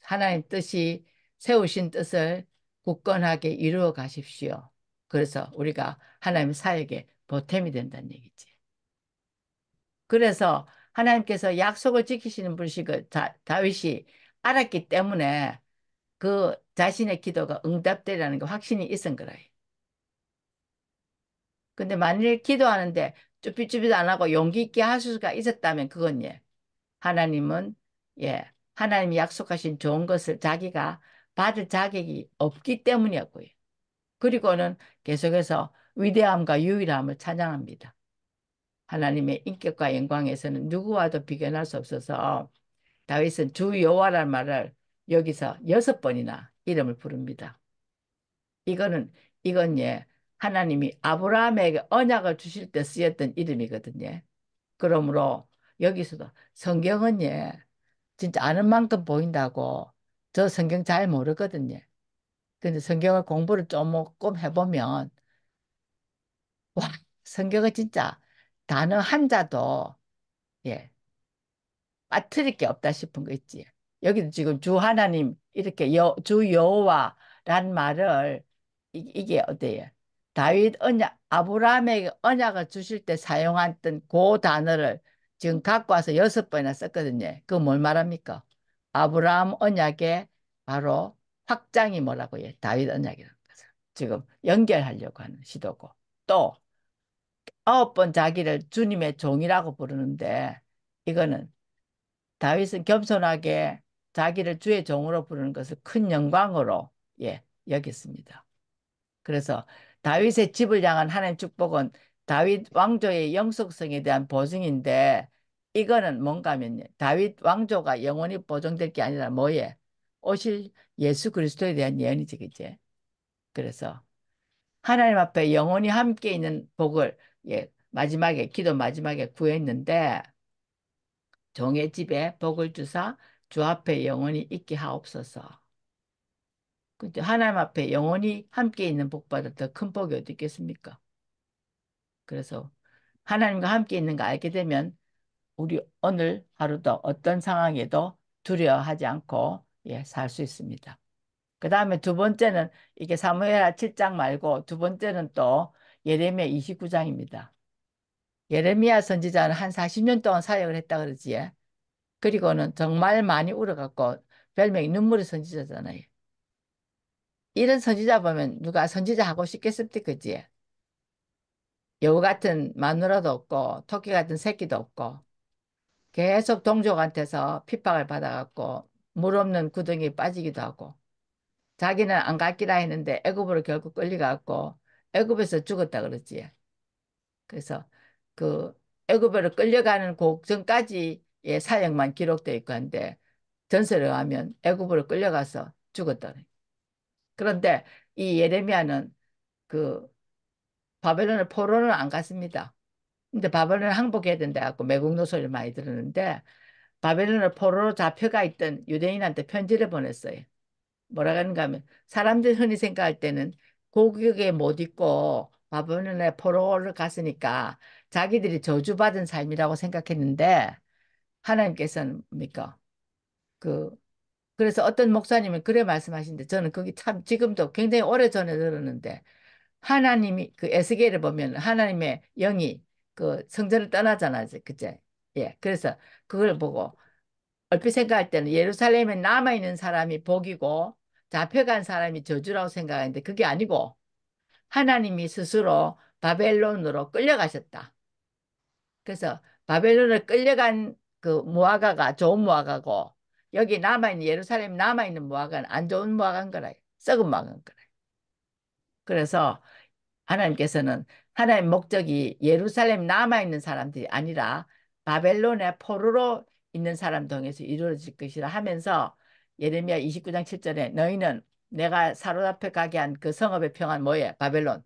하나님 뜻이 세우신 뜻을 굳건하게 이루어 가십시오. 그래서 우리가 하나님 사역에 보탬이 된다는 얘기지. 그래서 하나님께서 약속을 지키시는 분이시 다윗이 알았기 때문에 그 자신의 기도가 응답되라는 게 확신이 있은 거라. 근데 만일 기도하는데 쭈삣쭈삣 안 하고 용기 있게 할 수가 있었다면 그건 예. 하나님은 예. 하나님이 약속하신 좋은 것을 자기가 받을 자격이 없기 때문이었고요. 그리고는 계속해서 위대함과 유일함을 찬양합니다. 하나님의 인격과 영광에서는 누구와도 비교할 수 없어서 다윗은 주 여호와라는 말을 여기서 6번이나 이름을 부릅니다. 이거는 이건 예 하나님이 아브라함에게 언약을 주실 때 쓰였던 이름이거든요. 그러므로 여기서도 성경은 예 진짜 아는 만큼 보인다고 저 성경 잘 모르거든요. 근데 성경을 공부를 조금 해보면 와 성경은 진짜 단어 한자도 예 빠뜨릴 게 없다 싶은 거 있지. 여기도 지금 주 하나님 이렇게 주 여호와란 말을 이게 어때요? 다윗 언약 아브라함에게 언약을 주실 때 사용했던 그 단어를 지금 갖고 와서 6번이나 썼거든요. 그거 뭘 말합니까? 아브라함 언약의 바로 확장이 뭐라고 해요? 다윗 언약이라는 것을 지금 연결하려고 하는 시도고 또 9번 자기를 주님의 종이라고 부르는데 이거는 다윗은 겸손하게 자기를 주의 종으로 부르는 것을 큰 영광으로 예, 여겼습니다. 그래서 다윗의 집을 향한 하나님 축복은 다윗 왕조의 영속성에 대한 보증인데 이거는 뭔가 하면 다윗 왕조가 영원히 보존될 게 아니라 뭐예? 오실 예수 그리스도에 대한 예언이지 그제. 그래서 하나님 앞에 영원히 함께 있는 복을 예, 마지막에 기도 마지막에 구했는데 종의 집에 복을 주사 주 앞에 영원히 있게 하옵소서. 근데 하나님 앞에 영원히 함께 있는 복보다 더 큰 복이 어디 있겠습니까? 그래서 하나님과 함께 있는 거 알게 되면 우리 오늘 하루도 어떤 상황에도 두려워하지 않고 예, 살 수 있습니다. 그 다음에 두 번째는 이게 사무엘하 7장 말고 두 번째는 또 예레미야 29장입니다. 예레미야 선지자는 한 40년 동안 사역을 했다 그러지. 그리고는 정말 많이 울어갖고 별명이 눈물의 선지자잖아요. 이런 선지자 보면 누가 선지자 하고 싶겠습니까? 그지? 여우 같은 마누라도 없고 토끼 같은 새끼도 없고 계속 동족한테서 핍박을 받아갖고 물 없는 구덩이에 빠지기도 하고 자기는 안 갔기라 했는데 애굽으로 결국 끌려가고 애굽에서 죽었다 그러지. 그래서 그 애굽으로 끌려가는 곡전까지의 사역만 기록되어 있고 한데 전설에 의하면 애굽으로 끌려가서 죽었다. 그런데 이 예레미야는 그 바벨론을 포로는 안 갔습니다. 근데 바벨론을 항복해야 된다 갖고 매국 노소리를 많이 들었는데 바벨론을 포로로 잡혀가 있던 유대인한테 편지를 보냈어요. 뭐라 하는가 하면 사람들이 흔히 생각할 때는 고국에 못 있고 바벨론에 포로를 갔으니까 자기들이 저주받은 삶이라고 생각했는데 하나님께서는 뭡니까? 그 그래서 어떤 목사님은 그래 말씀하시는데 저는 그게 참 지금도 굉장히 오래전에 들었는데 하나님이 그 에스겔을 보면 하나님의 영이 그 성전을 떠나잖아요. 그제? 예. 그래서 그걸 보고 얼핏 생각할 때는 예루살렘에 남아있는 사람이 복이고 잡혀간 사람이 저주라고 생각하는데 그게 아니고 하나님이 스스로 바벨론으로 끌려가셨다. 그래서 바벨론을 끌려간 그 무화과가 좋은 무화과고 여기 남아있는 예루살렘 남아있는 무화과는 안 좋은 무화과인 거라. 썩은 무화과인 거라. 그래서 하나님께서는 하나님 목적이 예루살렘 남아있는 사람들이 아니라 바벨론의 포로로 있는 사람 통해서 이루어질 것이라 하면서 예레미야 29장 7절에 너희는 내가 사로잡혀 가게 한 그 성읍의 평안 뭐예? 바벨론.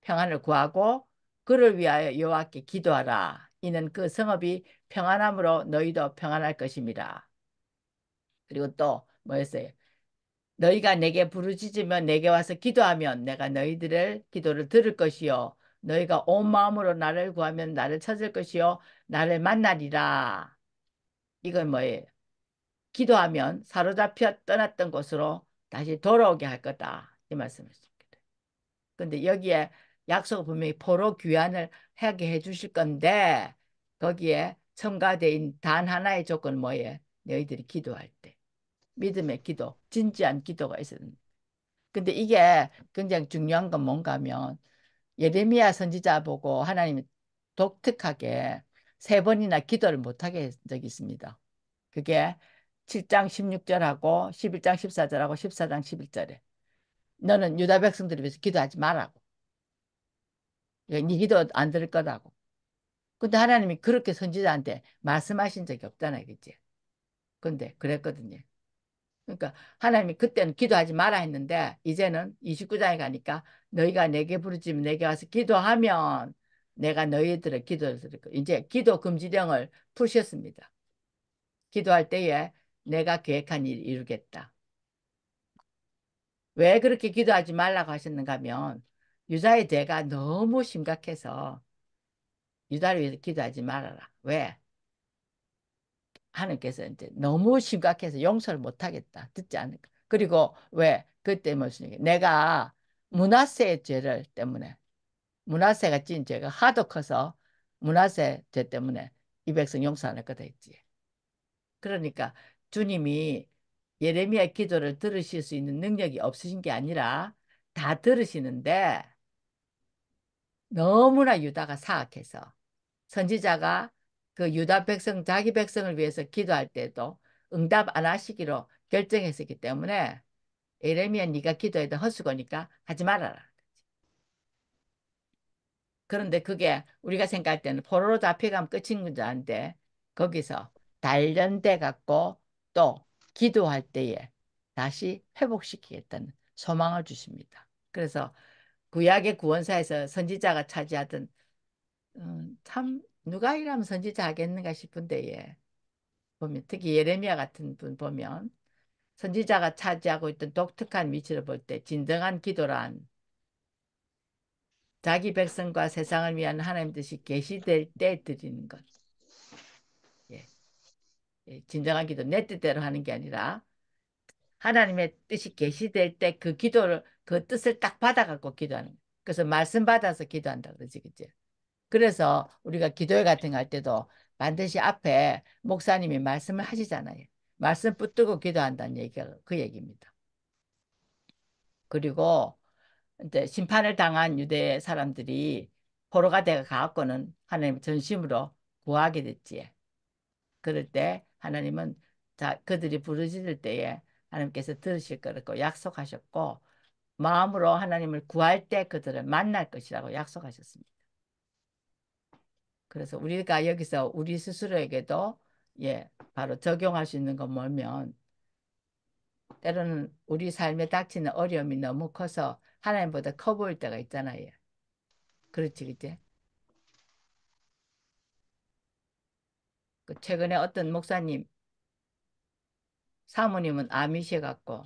평안을 구하고 그를 위하여 여호와께 기도하라. 이는 그 성읍이 평안함으로 너희도 평안할 것입니다. 그리고 또 뭐였어요? 너희가 내게 부르짖으면 내게 와서 기도하면 내가 너희들의 기도를 들을 것이요. 너희가 온 마음으로 나를 구하면 나를 찾을 것이요. 나를 만나리라. 이건 뭐예요? 기도하면 사로잡혀 떠났던 곳으로 다시 돌아오게 할 거다. 이 말씀이십니다. 근데 여기에 약속을 분명히 포로 귀환을 하게 해주실 건데 거기에 첨가된 단 하나의 조건 뭐예요? 너희들이 기도할 때. 믿음의 기도, 진지한 기도가 있어야 됩니다. 근데 이게 굉장히 중요한 건 뭔가 하면 예레미야 선지자 보고 하나님이 독특하게 세 번이나 기도를 못하게 한 적이 있습니다. 그게 7장 16절하고 11장 14절하고 14장 11절에 너는 유다 백성들을 위해서 기도하지 말라고. 네 기도 안 들을 거라고. 근데 하나님이 그렇게 선지자한테 말씀하신 적이 없잖아요. 그치? 근데 그랬거든요. 그러니까 하나님이 그때는 기도하지 마라 했는데 이제는 29장에 가니까 너희가 내게 부르짖으면 내게 와서 기도하면 내가 너희들의 기도를 들을 거야. 이제 기도 금지령을 푸셨습니다. 기도할 때에 내가 계획한 일을 이루겠다. 왜 그렇게 기도하지 말라고 하셨는가 하면 유다의 죄가 너무 심각해서 유다를 위해서 기도하지 말아라. 왜? 하나님께서 이제 너무 심각해서 용서를 못 하겠다. 듣지 않을까. 그리고 왜? 그때 무슨 얘기? 내가 므낫세의 죄를 때문에 므낫세가 찐 죄가 하도 커서 므낫세 죄 때문에 이 백성 용서 안 할 거다 했지. 그러니까 주님이 예레미야 기도를 들으실 수 있는 능력이 없으신 게 아니라 다 들으시는데 너무나 유다가 사악해서 선지자가 그 유다 백성, 자기 백성을 위해서 기도할 때도 응답 안 하시기로 결정했었기 때문에 에레미야 네가 기도해도 헛수고니까 하지 말아라. 그런데 그게 우리가 생각할 때는 포로로 잡혀가면 끝인 줄 아는데 거기서 단련돼 갖고 또 기도할 때에 다시 회복시키겠다는 소망을 주십니다. 그래서 구약의 구원사에서 선지자가 차지하던 참 누가 이라면 선지자 하겠는가 싶은데 예. 보면 특히 예레미야 같은 분 보면 선지자가 차지하고 있던 독특한 위치를 볼 때 진정한 기도란 자기 백성과 세상을 위한 하나님 뜻이 계시될 때 드리는 것. 예. 예. 진정한 기도 내 뜻대로 하는 게 아니라 하나님의 뜻이 계시될 때 그 기도를 그 뜻을 딱 받아갖고 기도하는 거예요. 그래서 말씀 받아서 기도한다 그러지 그치? 그래서 우리가 기도회 같은 거 할 때도 반드시 앞에 목사님이 말씀을 하시잖아요. 말씀 붙들고 기도한다는 얘기가 그 얘기입니다. 그리고 이제 심판을 당한 유대 사람들이 포로가 되어 가고는 하나님 전심으로 구하게 됐지. 그럴 때 하나님은 그들이 부르짖을 때에 하나님께서 들으실 거라고 약속하셨고 마음으로 하나님을 구할 때 그들을 만날 것이라고 약속하셨습니다. 그래서 우리가 여기서 우리 스스로에게도 예, 바로 적용할 수 있는 건 뭐면 때로는 우리 삶에 닥치는 어려움이 너무 커서 하나님보다 커 보일 때가 있잖아요. 그렇지, 그치? 그 최근에 어떤 목사님, 사모님은 암이셔 갖고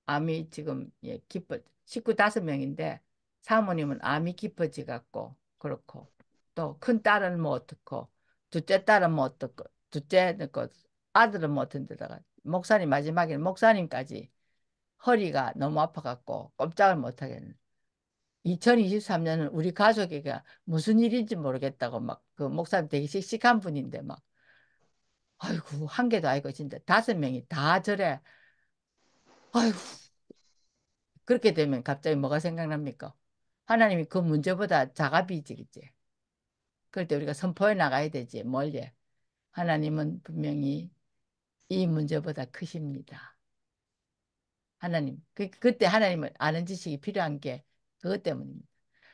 암이 지금 예, 깊어 식구 5명인데 사모님은 암이 깊어지 갖고 그렇고 또 큰 딸은 뭐 어떻고 둘째 딸은 뭐 어떻고 둘째 그 아들은 뭐 어떤 데다가 목사님 마지막에는 목사님까지 허리가 너무 아파갖고 꼼짝을 못 하겠는. 2023년은 우리 가족에게 무슨 일인지 모르겠다고 막 그 목사님 되게 씩씩한 분인데 막 아이고 한 개도 아니고 진짜 5명이 다 저래. 아이고 그렇게 되면 갑자기 뭐가 생각납니까? 하나님이 그 문제보다 자가비지 그지? 그럴 때 우리가 선포해 나가야 되지 뭘 예. 하나님은 분명히 이 문제보다 크십니다. 하나님 그때 하나님을 아는 지식이 필요한 게 그것 때문입니다.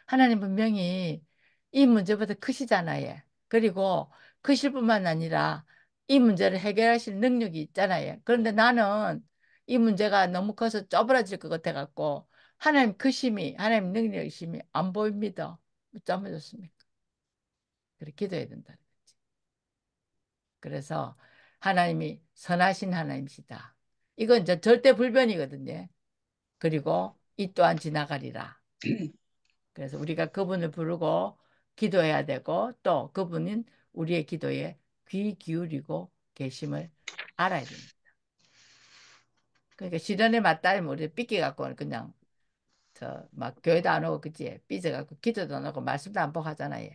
하나님 분명히 이 문제보다 크시잖아요. 그리고 크실 뿐만 아니라 이 문제를 해결하실 능력이 있잖아요. 그런데 나는 이 문제가 너무 커서 쪼그라질 것 같아갖고 하나님 크심이, 하나님 능력이심이 안 보입니다. 잘못했습니까? 그렇게 기도해야 된다는 거지. 그래서 하나님이 선하신 하나님이시다. 이건 저 절대 불변이거든요. 그리고 이 또한 지나가리라. 그래서 우리가 그분을 부르고 기도해야 되고 또 그분은 우리의 기도에 귀 기울이고 계심을 알아야 됩니다. 그러니까 시련에 맞다면 우리 삐끼갖고 그냥 저 막 교회도 안 오고 그지 삐져갖고 기도도 안 하고 말씀도 안 보고 하잖아요.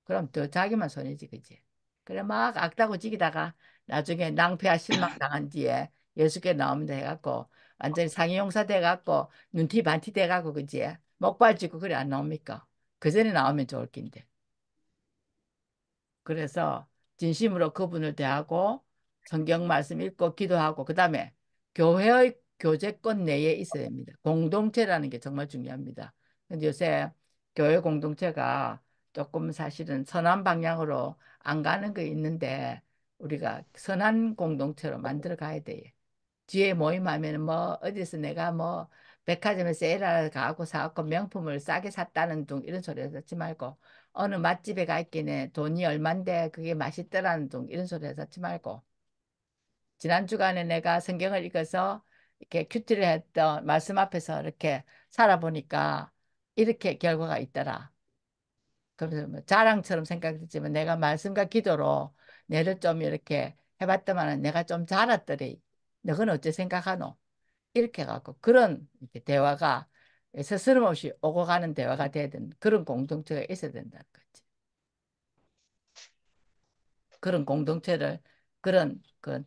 그럼 더 자기만 손해지 그지. 그래 막 악다고 지기다가 나중에 낭패와 실망 당한 뒤에 예수께 나옵니다 해갖고 완전히 상이용사 돼갖고 눈티 반티 돼갖고 그지 목발 짚고 그래 안 나옵니까? 그 전에 나오면 좋을 낀데. 그래서 진심으로 그분을 대하고 성경 말씀 읽고 기도하고 그다음에 교회의 교제권 내에 있어야 됩니다. 공동체라는 게 정말 중요합니다. 근데 요새 교회 공동체가 조금 사실은 선한 방향으로 안 가는 게 있는데 우리가 선한 공동체로 만들어 가야 돼요. 뒤에 모임하면 뭐 어디서 내가 뭐 백화점에 세일하러 가고 사고 명품을 싸게 샀다는 둥 이런 소리 하지 말고 어느 맛집에 가 있기는 돈이 얼만데 그게 맛있더라는 둥 이런 소리 하지 말고 지난 주간에 내가 성경을 읽어서 이렇게 큐티를 했던 말씀 앞에서 이렇게 살아보니까 이렇게 결과가 있더라. 그래서 뭐 자랑처럼 생각했지만 내가 말씀과 기도로 내를 좀 이렇게 해봤더만 내가 좀 자랐더래. 너는 어째 생각하노? 이렇게 갖고 그런 이렇게 대화가 스스럼 없이 오고 가는 대화가 돼야 되는 그런 공동체가 있어야 된다는 거지. 그런 공동체를 그런 그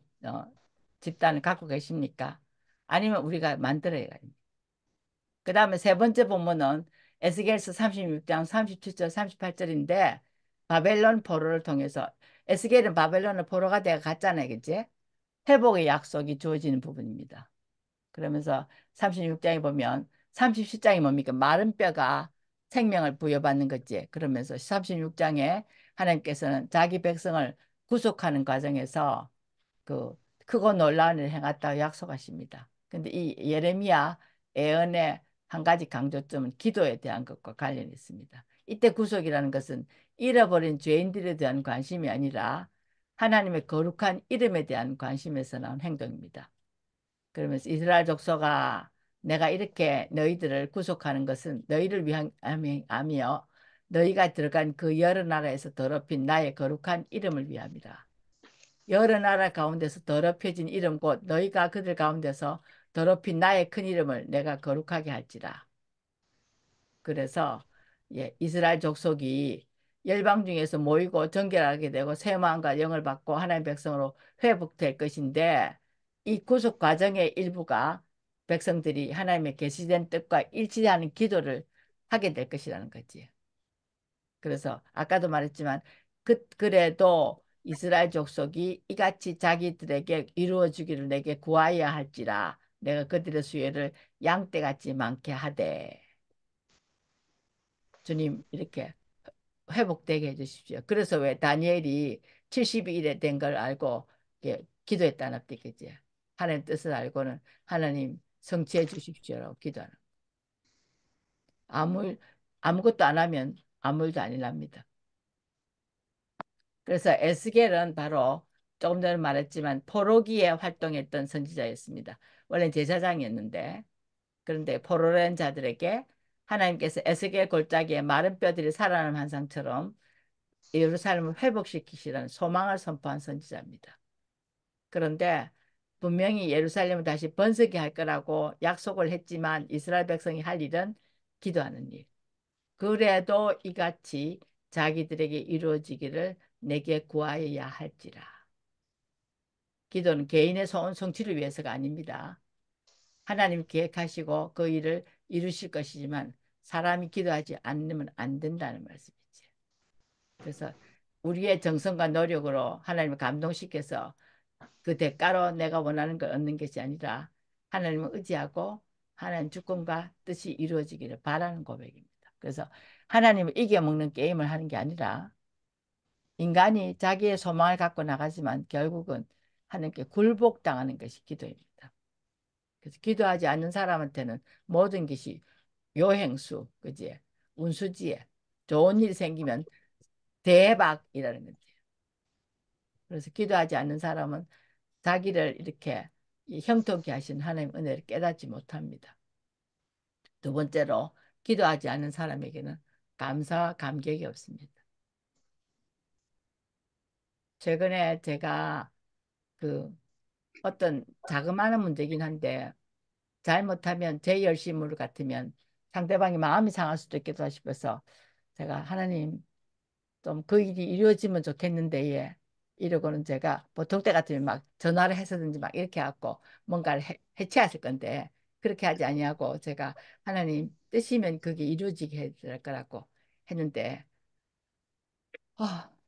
집단을 갖고 계십니까? 아니면 우리가 만들어야 합니다. 그 다음에 세 번째 본문은 에스겔서 36장 37절 38절인데 바벨론 포로를 통해서 에스겔은 바벨론의 포로가 되어 갔잖아요. 그치? 회복의 약속이 주어지는 부분입니다. 그러면서 36장에 보면 37장이 뭡니까? 마른 뼈가 생명을 부여받는 거지. 그러면서 36장에 하나님께서는 자기 백성을 구속하는 과정에서 그 크고 놀라운 일을 행했다고 약속하십니다. 근데 이 예레미야 예언의 한 가지 강조점은 기도에 대한 것과 관련이 있습니다. 이때 구속이라는 것은 잃어버린 죄인들에 대한 관심이 아니라 하나님의 거룩한 이름에 대한 관심에서 나온 행동입니다. 그러면서 이스라엘 족속아 내가 이렇게 너희들을 구속하는 것은 너희를 위한 암이요 너희가 들어간 그 여러 나라에서 더럽힌 나의 거룩한 이름을 위함이라. 여러 나라 가운데서 더럽혀진 이름 곧 너희가 그들 가운데서 더럽힌 나의 큰 이름을 내가 거룩하게 할지라. 그래서 이스라엘 족속이 열방 중에서 모이고 정결하게 되고 새 마음과 영을 받고 하나님의 백성으로 회복될 것인데 이 구속 과정의 일부가 백성들이 하나님의 계시된 뜻과 일치하는 기도를 하게 될 것이라는 거지. 그래서 아까도 말했지만 그래도 이스라엘 족속이 이같이 자기들에게 이루어주기를 내게 구하여야 할지라 내가 그들의 수혜를 양떼같이 많게 하되 주님 이렇게 회복되게 해주십시오. 그래서 왜 다니엘이 70일에 된 걸 알고 기도했다는 뜻이지. 하나님 뜻을 알고는 하나님 성취해 주십시오라고 기도하는. 아무 아무것도 안 하면 아무 일도 아니랍니다. 그래서 에스겔은 바로 조금 전에 말했지만 포로기에 활동했던 선지자였습니다. 원래 제사장이었는데 그런데 포로된 자들에게 하나님께서 에스겔 골짜기에 마른 뼈들이 살아나는 환상처럼 예루살렘을 회복시키시라는 소망을 선포한 선지자입니다. 그런데 분명히 예루살렘을 다시 번성케 할 거라고 약속을 했지만 이스라엘 백성이 할 일은 기도하는 일. 그래도 이같이 자기들에게 이루어지기를 내게 구하여야 할지라. 기도는 개인의 소원 성취를 위해서가 아닙니다. 하나님 계획하시고 그 일을 이루실 것이지만 사람이 기도하지 않으면 안 된다는 말씀이지. 그래서 우리의 정성과 노력으로 하나님을 감동시켜서 그 대가로 내가 원하는 걸 얻는 것이 아니라 하나님을 의지하고 하나님 주권과 뜻이 이루어지기를 바라는 고백입니다. 그래서 하나님을 이겨먹는 게임을 하는 게 아니라 인간이 자기의 소망을 갖고 나가지만 결국은 하나님께 굴복당하는 것이 기도입니다. 그래서 기도하지 않는 사람한테는 모든 것이 요행수, 그지? 운수지에 좋은 일이 생기면 대박이라는 거지. 그래서 기도하지 않는 사람은 자기를 이렇게 형통케 하신 하나님 은혜를 깨닫지 못합니다. 두 번째로 기도하지 않는 사람에게는 감사와 감격이 없습니다. 최근에 제가 그 어떤 자그마한 문제긴 한데 잘못하면 제 열심으로 같으면 상대방이 마음이 상할 수도 있겠다 싶어서 제가 하나님 좀 그 일이 이루어지면 좋겠는데 예. 이러고는 제가 보통 때 같으면 막 전화를 해서든지 막 이렇게 하고 뭔가를 해체하실 건데 그렇게 하지 아니하고 제가 하나님 뜻이면 그게 이루어지게 해줄 거라고 했는데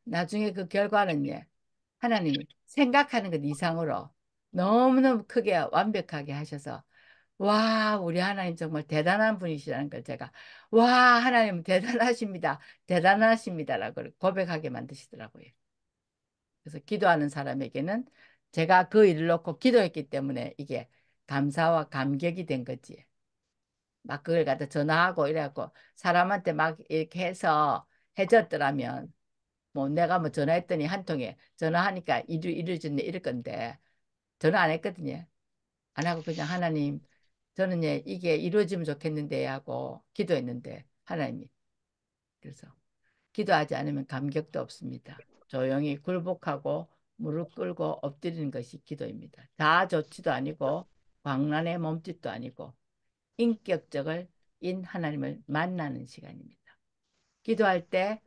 나중에 그 결과는 예. 하나님이 생각하는 것 이상으로 너무너무 크게 완벽하게 하셔서 와, 우리 하나님 정말 대단한 분이시라는 걸 제가 와, 하나님 대단하십니다. 대단하십니다라고 고백하게 만드시더라고요. 그래서 기도하는 사람에게는 제가 그 일을 놓고 기도했기 때문에 이게 감사와 감격이 된 거지. 막 그걸 갖다 전화하고 이래갖고 사람한테 막 이렇게 해서 해줬더라면 뭐 내가 뭐 전화했더니 한 통에 전화하니까 이루어졌네 이럴 건데 전화 안 했거든요. 안 하고 그냥 하나님 저는 예 이게 이루어지면 좋겠는데 하고 기도했는데 하나님이 그래서 기도하지 않으면 감격도 없습니다. 조용히 굴복하고 무릎 꿇고 엎드리는 것이 기도입니다. 다 좋지도 아니고 광란의 몸짓도 아니고 인격적을 인 하나님을 만나는 시간입니다. 기도할 때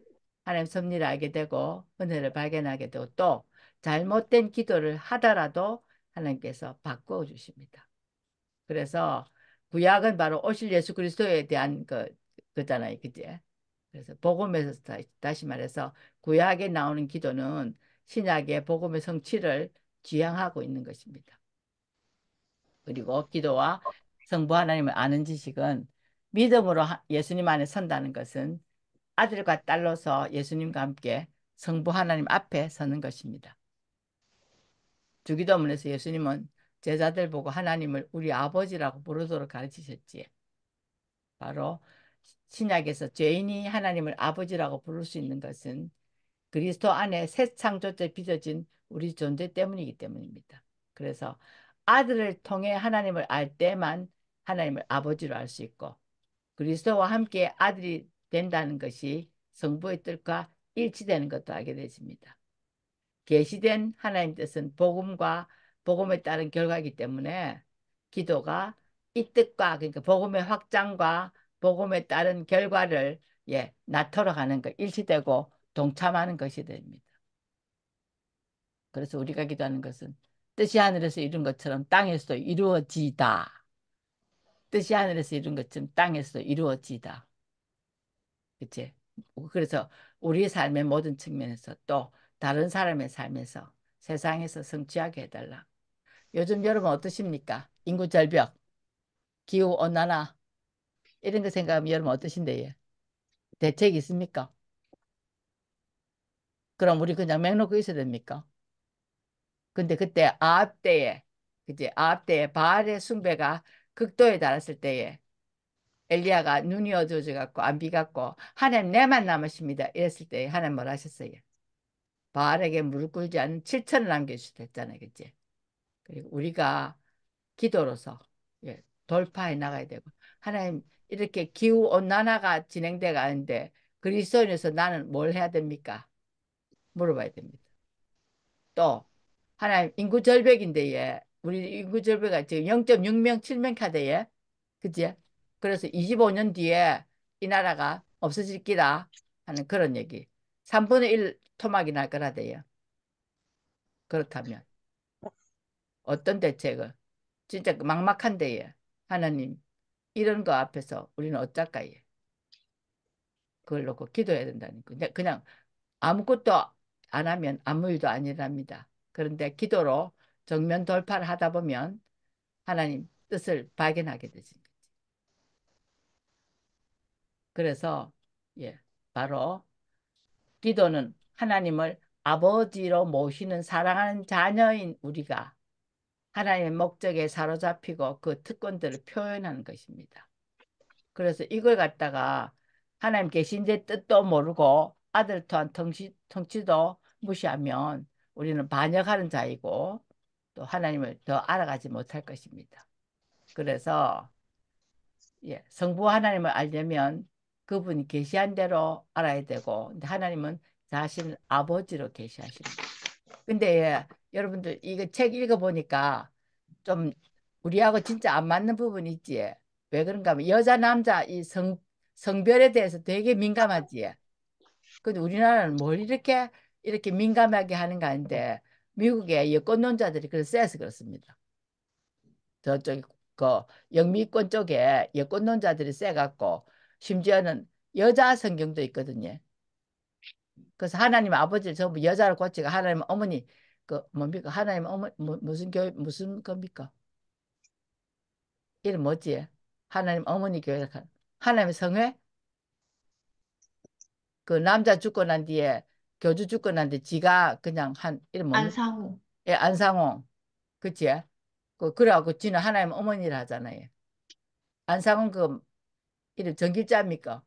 하나님 섭리를 알게 되고 은혜를 발견하게 되고 또 잘못된 기도를 하더라도 하나님께서 바꾸어 주십니다. 그래서 구약은 바로 오실 예수 그리스도에 대한 그잖아요. 그제? 그래서 복음에서 다시 말해서 구약에 나오는 기도는 신약의 복음의 성취를 지향하고 있는 것입니다. 그리고 기도와 성부 하나님을 아는 지식은 믿음으로 예수님 안에 선다는 것은 아들과 딸로서 예수님과 함께 성부 하나님 앞에 서는 것입니다. 주기도문에서 예수님은 제자들 보고 하나님을 우리 아버지라고 부르도록 가르치셨지. 바로 신약에서 죄인이 하나님을 아버지라고 부를 수 있는 것은 그리스도 안에 새 창조때 빚어진 우리 존재 때문이기 때문입니다. 그래서 아들을 통해 하나님을 알 때만 하나님을 아버지로 알 수 있고 그리스도와 함께 아들이 된다는 것이 성부의 뜻과 일치되는 것도 알게 되십니다. 계시된 하나님 뜻은 복음과 복음에 따른 결과이기 때문에 기도가 이 뜻과 그러니까 복음의 확장과 복음에 따른 결과를 예, 낳도록 하는 것 일치되고 동참하는 것이 됩니다. 그래서 우리가 기도하는 것은 뜻이 하늘에서 이룬 것처럼 땅에서도 이루어지다. 뜻이 하늘에서 이룬 것처럼 땅에서도 이루어지다. 그치? 그래서 우리 삶의 모든 측면에서 또 다른 사람의 삶에서 세상에서 성취하게 해달라. 요즘 여러분 어떠십니까? 인구 절벽, 기후 온난화 이런 거 생각하면 여러분 어떠신데요? 대책이 있습니까? 그럼 우리 그냥 맹놓고 있어야 됩니까? 근데 그때 아합 때에 그치? 아합 때에 바알의 숭배가 극도에 달했을 때에 엘리야가 눈이 어두워져 갖고 안 비갖고 하나님 내만 남으십니다. 이랬을 때 하나님 뭘 하셨어요? 바알에게 무릎 꿇지 않은 7천을 남겨주셨잖아요. 그치? 그리고 우리가 기도로서 예, 돌파해 나가야 되고 하나님 이렇게 기후 온난화가 진행돼 가는데 그리스도인에서 나는 뭘 해야 됩니까? 물어봐야 됩니다. 또 하나님 인구 절벽인데 예. 우리 인구 절벽이 지금 0.6명, 7명 카드에 그지? 그래서 25년 뒤에 이 나라가 없어질 기다 하는 그런 얘기. 3분의 1 토막이 날 거라대요. 그렇다면 어떤 대책을 진짜 그 막막한데 하나님 이런 거 앞에서 우리는 어쩔까요? 그걸 놓고 기도해야 된다니까. 그냥 아무것도 안 하면 아무 일도 아니랍니다. 그런데 기도로 정면 돌파를 하다 보면 하나님 뜻을 발견하게 되지. 그래서 예, 바로 기도는 하나님을 아버지로 모시는 사랑하는 자녀인 우리가 하나님의 목적에 사로잡히고 그 특권들을 표현하는 것입니다. 그래서 이걸 갖다가 하나님 계신데 뜻도 모르고 아들 또한 통치도 무시하면 우리는 반역하는 자이고 또 하나님을 더 알아가지 못할 것입니다. 그래서 예, 성부 하나님을 알려면 그분이 계시한 대로 알아야 되고 근데 하나님은 자신 아버지로 계시하십니다. 근데 예, 여러분들 이거 책 읽어보니까 좀 우리하고 진짜 안 맞는 부분이 있지. 왜 그런가 하면 여자 남자 이 성별에 대해서 되게 민감하지. 근데 우리나라는 뭘 이렇게 민감하게 하는가 하는데 미국의 여권론자들이 그래서 쎄서 그렇습니다. 저쪽 그 영미권 쪽에 여권론자들이 쎄갖고 심지어는 여자 성경도 있거든요. 그래서 하나님 아버지를 전부 여자로 고치고 하나님 어머니 그 뭡니까 하나님 어머니 무슨 교회 무슨 겁니까 이름 뭐지 하나님 어머니 교회 하나님 성회 그 남자 죽고 난 뒤에 교주 죽고 난 뒤에 지가 그냥 한 이름 뭡니까 안상우. 예 안상홍 그치 그래갖고 지는 하나님 어머니를 하잖아요 안상홍 그 이름 정길자입니까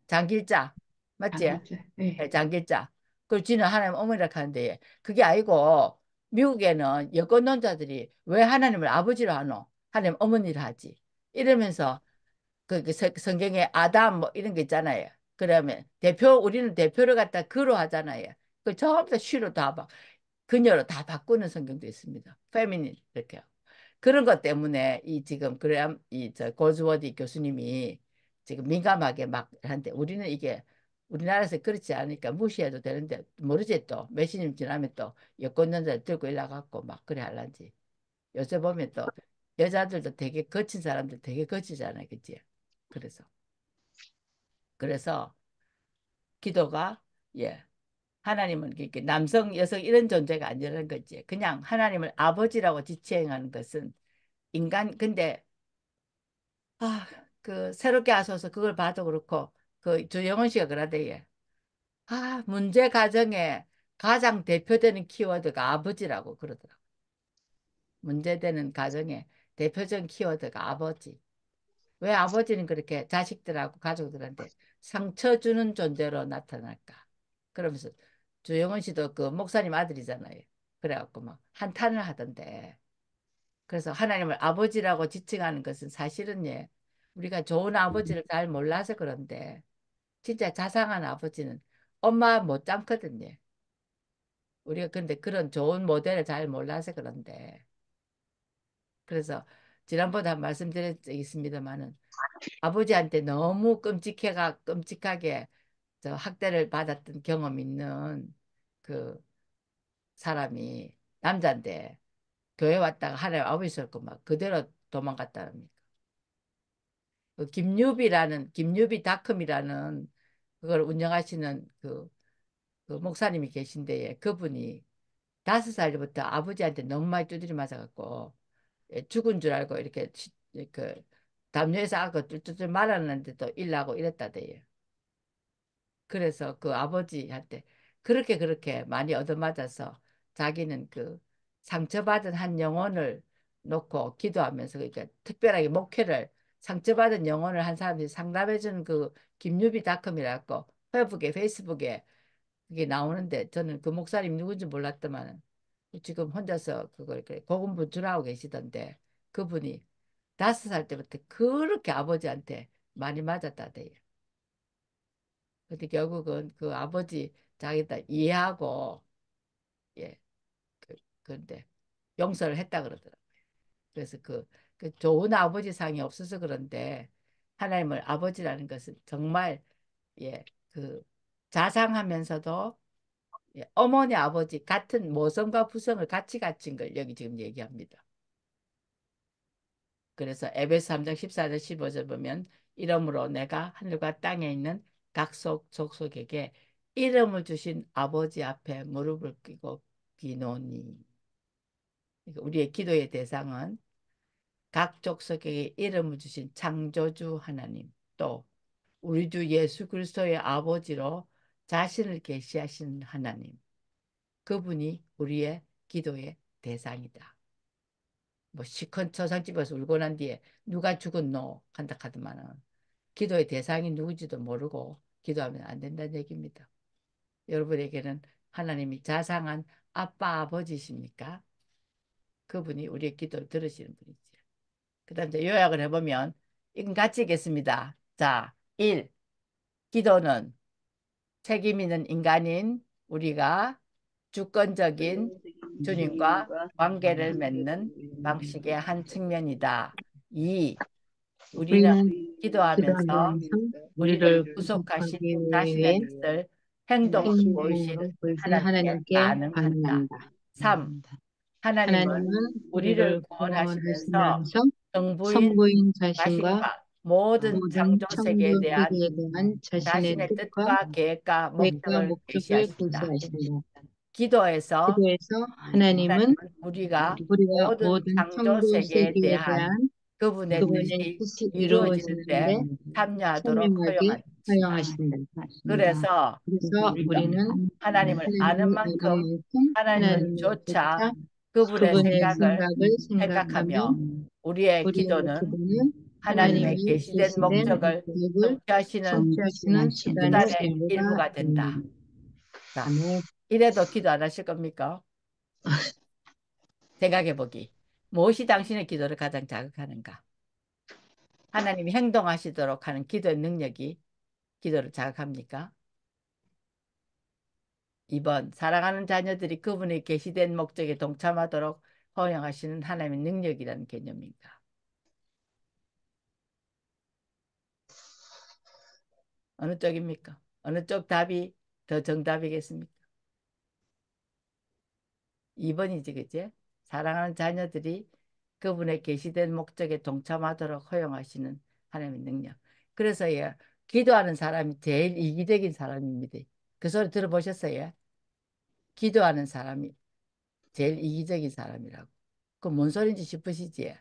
장길자 맞지? 장길재. 네. 예, 장길자. 그리고 지는 하나님 어머니라 하는데 그게 아니고 미국에는 여권론자들이 왜 하나님을 아버지로 하노? 하나님 어머니를 하지. 이러면서 그 성경에 아담 뭐 이런 게 있잖아요. 그러면 우리는 대표를 갖다 그로 하잖아요. 그 전부 다 쉬로 다 그녀로 다 바꾸는 성경도 있습니다. 페미닌 이렇게. 그런 것 때문에 이 지금 그래야 이저 골즈워디 교수님이 지금 민감하게 막 하는데 우리는 이게 우리나라에서 그렇지 않으니까 무시해도 되는데 모르지 또 몇십 년 지나면 또 여권연자 들고 일나갖고 막 그래 할란지 요새 보면 또 여자들도 되게 거친 사람들 되게 거치잖아요 그치 그래서 기도가 예 하나님은 이렇게 남성 여성 이런 존재가 아니라는 거지 그냥 하나님을 아버지라고 지칭하는 것은 인간 근데 그 새롭게 하소서 그걸 봐도 그렇고 그 조영원 씨가 그러대요. 문제 가정에 가장 대표되는 키워드가 아버지라고 그러더라고. 문제되는 가정에 대표적인 키워드가 아버지. 왜 아버지는 그렇게 자식들하고 가족들한테 상처 주는 존재로 나타날까? 그러면서 조영원 씨도 그 목사님 아들이잖아요. 그래갖고 막 한탄을 하던데. 그래서 하나님을 아버지라고 지칭하는 것은 사실은 예, 우리가 좋은 아버지를 잘 몰라서 그런데 진짜 자상한 아버지는 엄마 못 참거든요. 우리가 근데 그런 좋은 모델을 잘 몰라서 그런데 그래서 지난번에 한 말씀드린 적이 있습니다만은 아버지한테 너무 끔찍하게 저 학대를 받았던 경험 있는 그 사람이 남자인데 교회 왔다가 하나님 아버지였고 막 그대로 도망갔다는 그 김유비닷컴이라는 그걸 운영하시는 그 목사님이 계신데 그분이 5살부터 아버지한테 너무 많이 두드려 맞아갖고 죽은 줄 알고 이렇게 그 담요에서 아고 뚫뚫 말았는데도 일나고 이랬다대요. 그래서 그 아버지한테 그렇게 많이 얻어맞아서 자기는 그 상처받은 한 영혼을 놓고 기도하면서 그러니까 특별하게 목회를 상처받은 영혼을 한 사람들이 상담해주는 그 김유비닷컴이라고 페이스북에 그게 나오는데 저는 그 목사님 누군지 몰랐더만 지금 혼자서 그걸 이렇게 고군분투하고 계시던데 그분이 5살 때부터 그렇게 아버지한테 많이 맞았다대요. 근데 결국은 그 아버지 자기들 이해하고, 예, 그런데 용서를 했다 그러더라고요. 그래서 그 좋은 아버지 상이 없어서 그런데 하나님을 아버지라는 것은 정말, 예, 자상하면서도, 예, 어머니 아버지 같은 모성과 부성을 같이 갖춘 걸 여기 지금 얘기합니다. 그래서 에베소 3장 14절 15절 보면 이러므로 내가 하늘과 땅에 있는 각 족속에게 이름을 주신 아버지 앞에 무릎을 꿇고 기노니. 그러니까 우리의 기도의 대상은 각 족속에게 이름을 주신 창조주 하나님, 또 우리 주 예수 그리스도의 아버지로 자신을 계시하신 하나님, 그분이 우리의 기도의 대상이다. 뭐 시컨 초상집에서 울고 난 뒤에 누가 죽었노 한다 하더만은 기도의 대상이 누구지도 모르고 기도하면 안 된다는 얘기입니다. 여러분에게는 하나님이 자상한 아빠 아버지십니까? 그분이 우리의 기도를 들으시는 분이지. 그 다음 이제 요약을 해보면 이건 같이 읽겠습니다. 자, 1. 기도는 책임 있는 인간인 우리가 주권적인 주님과 관계를 맺는 방식의 한 측면이다. 2. 우리는 우리는 기도하면서 기도하면서 우리를 우리를 구속하신 구속하기 자신의 위해 뜻을 행동으로 보이신 행동을 보이신 하나님께 하나님께 반응한다. 반응한다. 3. 하나님은 하나님은 우리를 우리를 구원하시면서 구원하시면서 성부인 성부인 자신과 자신과 모든 모든 창조 세계에 창조 대한 세계에 대한 자신의 자신의 뜻과 뜻과 계획과 계획과 목적을 목적을 계시하신다. 계시하신다. 기도에서 기도에서 하나님은 우리가 우리가 모든 모든 창조 창조 세계에 세계에 대한 대한 그분의 그분의 뜻이 뜻이 이루어지는데 이루어지는데 참여하도록 참여하게 허용하신다. 허용하신다. 그래서 그래서 우리가 우리는 하나님을 아는 하나님을 아는 만큼 만큼 하나님을 하나님을 조차 쫓아 그분의 그분의 생각을 생각을 생각하며 생각하며 우리의 우리의 기도는 기도는 하나님의 하나님의 계시된 계시된 목적을 목적을 성취하시는 성취하시는 수단의 수단의 일부가 일부가 된다. 됩니다. 자, 아멘. 이래도 기도 안 하실 겁니까? 생각해 보기. 무엇이 당신의 기도를 가장 자극하는가? 하나님이 행동하시도록 하는 기도의 능력이 기도를 자극합니까? 2번, 사랑하는 자녀들이 그분의 계시된 목적에 동참하도록 허용하시는 하나님의 능력이라는 개념인가? 어느 쪽입니까? 어느 쪽 답이 더 정답이겠습니까? 2번이지, 그제? 사랑하는 자녀들이 그분의 계시된 목적에 동참하도록 허용하시는 하나님의 능력. 그래서 예, 기도하는 사람이 제일 이기적인 사람입니다. 그 소리 들어보셨어요? 기도하는 사람이 제일 이기적인 사람이라고. 그 뭔 소린지 싶으시지?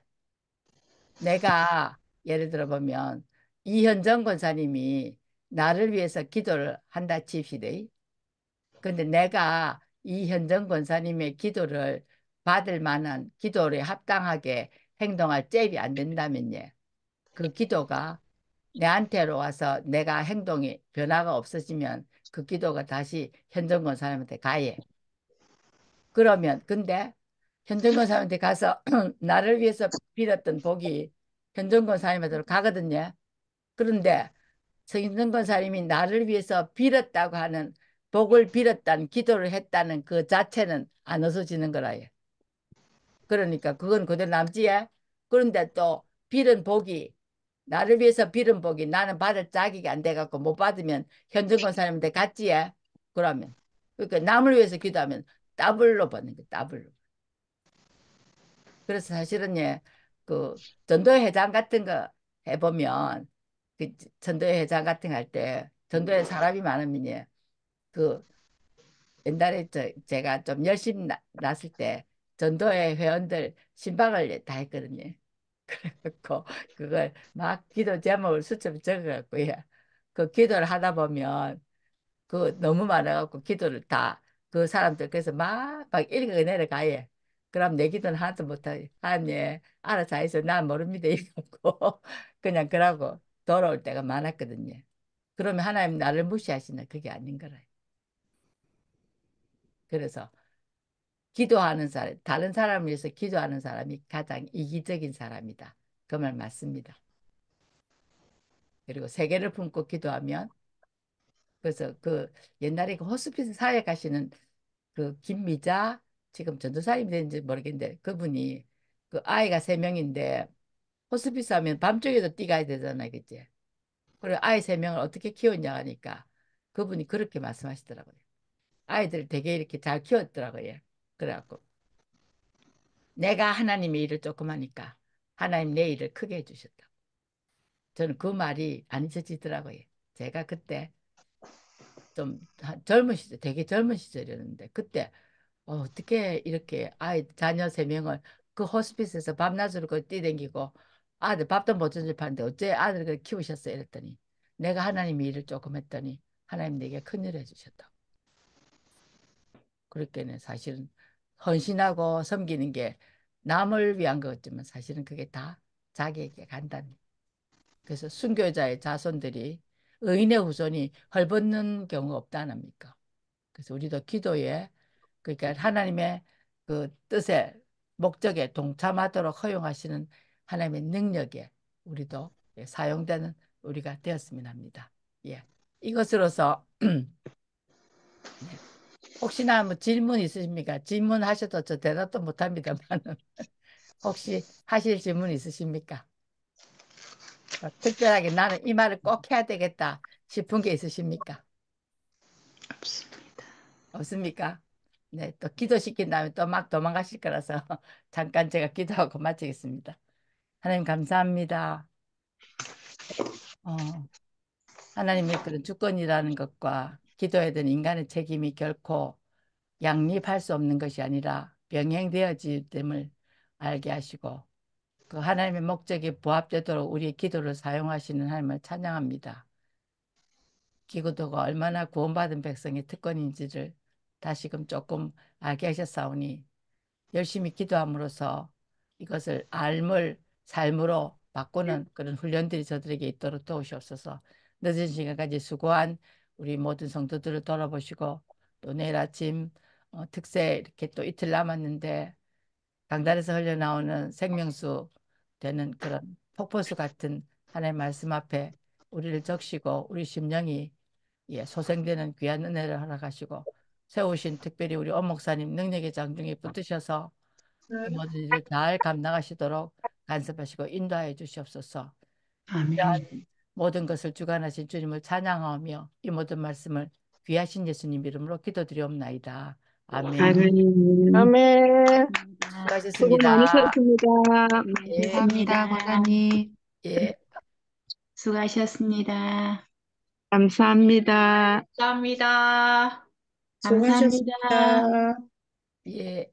내가 예를 들어 보면 이현정 권사님이 나를 위해서 기도를 한다 칩시다. 근데 내가 이현정 권사님의 기도를 받을 만한 기도에 합당하게 행동할 잽이 안 된다면요. 그 기도가 내한테로 와서 내가 행동이 변화가 없어지면 그 기도가 다시 현정 권사님한테 가해. 그러면 근데 현정건 사람한테 가서 나를 위해서 빌었던 복이 현정건 사람한테로 가거든요. 그런데 현정건 사람이 나를 위해서 빌었다고 하는 복을 빌었다는 기도를 했다는 그 자체는 안 없어지는 거라요. 그러니까 그건 그대로 남지에. 그런데 또 빌은 복이 나를 위해서 빌은 복이 나는 받을 자격이 안 돼갖고 못 받으면 현정건 사람한테 갔지에. 그러면 그러니까 남을 위해서 기도하면 더블로 받는 거야. 더블로. 그래서 사실은 예, 그 전도회 회장 같은 거 해보면 그 전도회 회장 같은 거 할 때 전도회 사람이 많으면 예, 그 옛날에 제가 좀 열심히 났을 때 전도회 회원들 신방을 다 했거든요. 그래갖고 그걸 막 기도 제목을 수첩에 적어갖고 요 그 기도를 하다 보면 그 너무 많아갖고 기도를 다 그 사람들 그래서 막 읽어 내려가요. 그럼 내 기도는 하나도 못하지. 하나님 알아서 해서 난 모릅니다. 이러고 그냥 그러고 돌아올 때가 많았거든요. 그러면 하나님 나를 무시하시나 그게 아닌 거라. 그래서 기도하는 사람, 다른 사람을 위해서 기도하는 사람이 가장 이기적인 사람이다. 그 말 맞습니다. 그리고 세계를 품고 기도하면 그래서 그 옛날에 그 호스피스 사회 가시는 그 김미자 지금 전도사님이 되는지 모르겠는데 그분이 그 아이가 세 명인데 호스피스 하면 밤중에도 뛰가야 되잖아요, 그치? 그리고 아이 세 명을 어떻게 키웠냐 하니까 그분이 그렇게 말씀하시더라고요. 아이들 되게 이렇게 잘 키웠더라고요. 그래갖고 내가 하나님의 일을 조금 하니까 하나님 내 일을 크게 해주셨다. 저는 그 말이 안 잊혀지더라고요. 제가 그때 좀 젊은 시절, 되게 젊은 시절이었는데 그때 어떻게 이렇게 아이 자녀 세 명을 그 호스피스에서 밤낮으로 그 뛰댕기고 아들 밥도 못 준줄 파는데 어째 아들을 키우셨어요? 이랬더니 내가 하나님의 일을 조금 했더니 하나님 내게 큰일을 해주셨다. 그렇게는 사실은 헌신하고 섬기는 게 남을 위한 거였지만 사실은 그게 다 자기에게 간다는. 그래서 순교자의 자손들이 의인의 후손이 헐벗는 경우 없다 안 합니까? 그래서 우리도 기도에 그러니까 하나님의 그 뜻에 목적에 동참하도록 허용하시는 하나님의 능력에 우리도 예, 사용되는 우리가 되었으면 합니다. 예. 이것으로서 네. 혹시나 뭐 질문 있으십니까? 질문하셔도 저 대답도 못합니다만 혹시 하실 질문 있으십니까? 특별하게 나는 이 말을 꼭 해야 되겠다 싶은 게 있으십니까? 없습니다. 없습니까? 네, 또 기도시킨 다음에 또 막 도망가실 거라서 잠깐 제가 기도하고 마치겠습니다. 하나님 감사합니다. 어, 하나님의 그런 주권이라는 것과 기도에 대한 인간의 책임이 결코 양립할 수 없는 것이 아니라 병행되어짐을 알게 하시고 그 하나님의 목적에 부합되도록 우리의 기도를 사용하시는 하나님을 찬양합니다. 기도가 얼마나 구원받은 백성의 특권인지를 다시금 조금 알게 하셨사오니 열심히 기도함으로써 이것을 삶을 삶으로 바꾸는 그런 훈련들이 저들에게 있도록 도우시옵소서. 늦은 시간까지 수고한 우리 모든 성도들을 돌아보시고 또 내일 아침 특세 이렇게 또 이틀 남았는데 강단에서 흘러나오는 생명수 되는 그런 폭포수 같은 하나님의 말씀 앞에 우리를 적시고 우리 심령이 예, 소생되는 귀한 은혜를 허락하시고 세우신 특별히 우리 엄 목사님 능력의 장중에 붙으셔서 이 모든 일을 잘 감당하시도록 간섭하시고 인도하여 주시옵소서. 아멘. 이러한 모든 것을 주관하신 주님을 찬양하며 이 모든 말씀을 귀하신 예수님 이름으로 기도드리옵나이다. 아멘. 아멘. 아멘. 수고 수고하셨습니다. 많으셨습니다. 예, 감사합니다, 권사님. 예. 수고하셨습니다. 감사합니다. 감사합니다. 감사합니다. 수고하셨습니다. 예.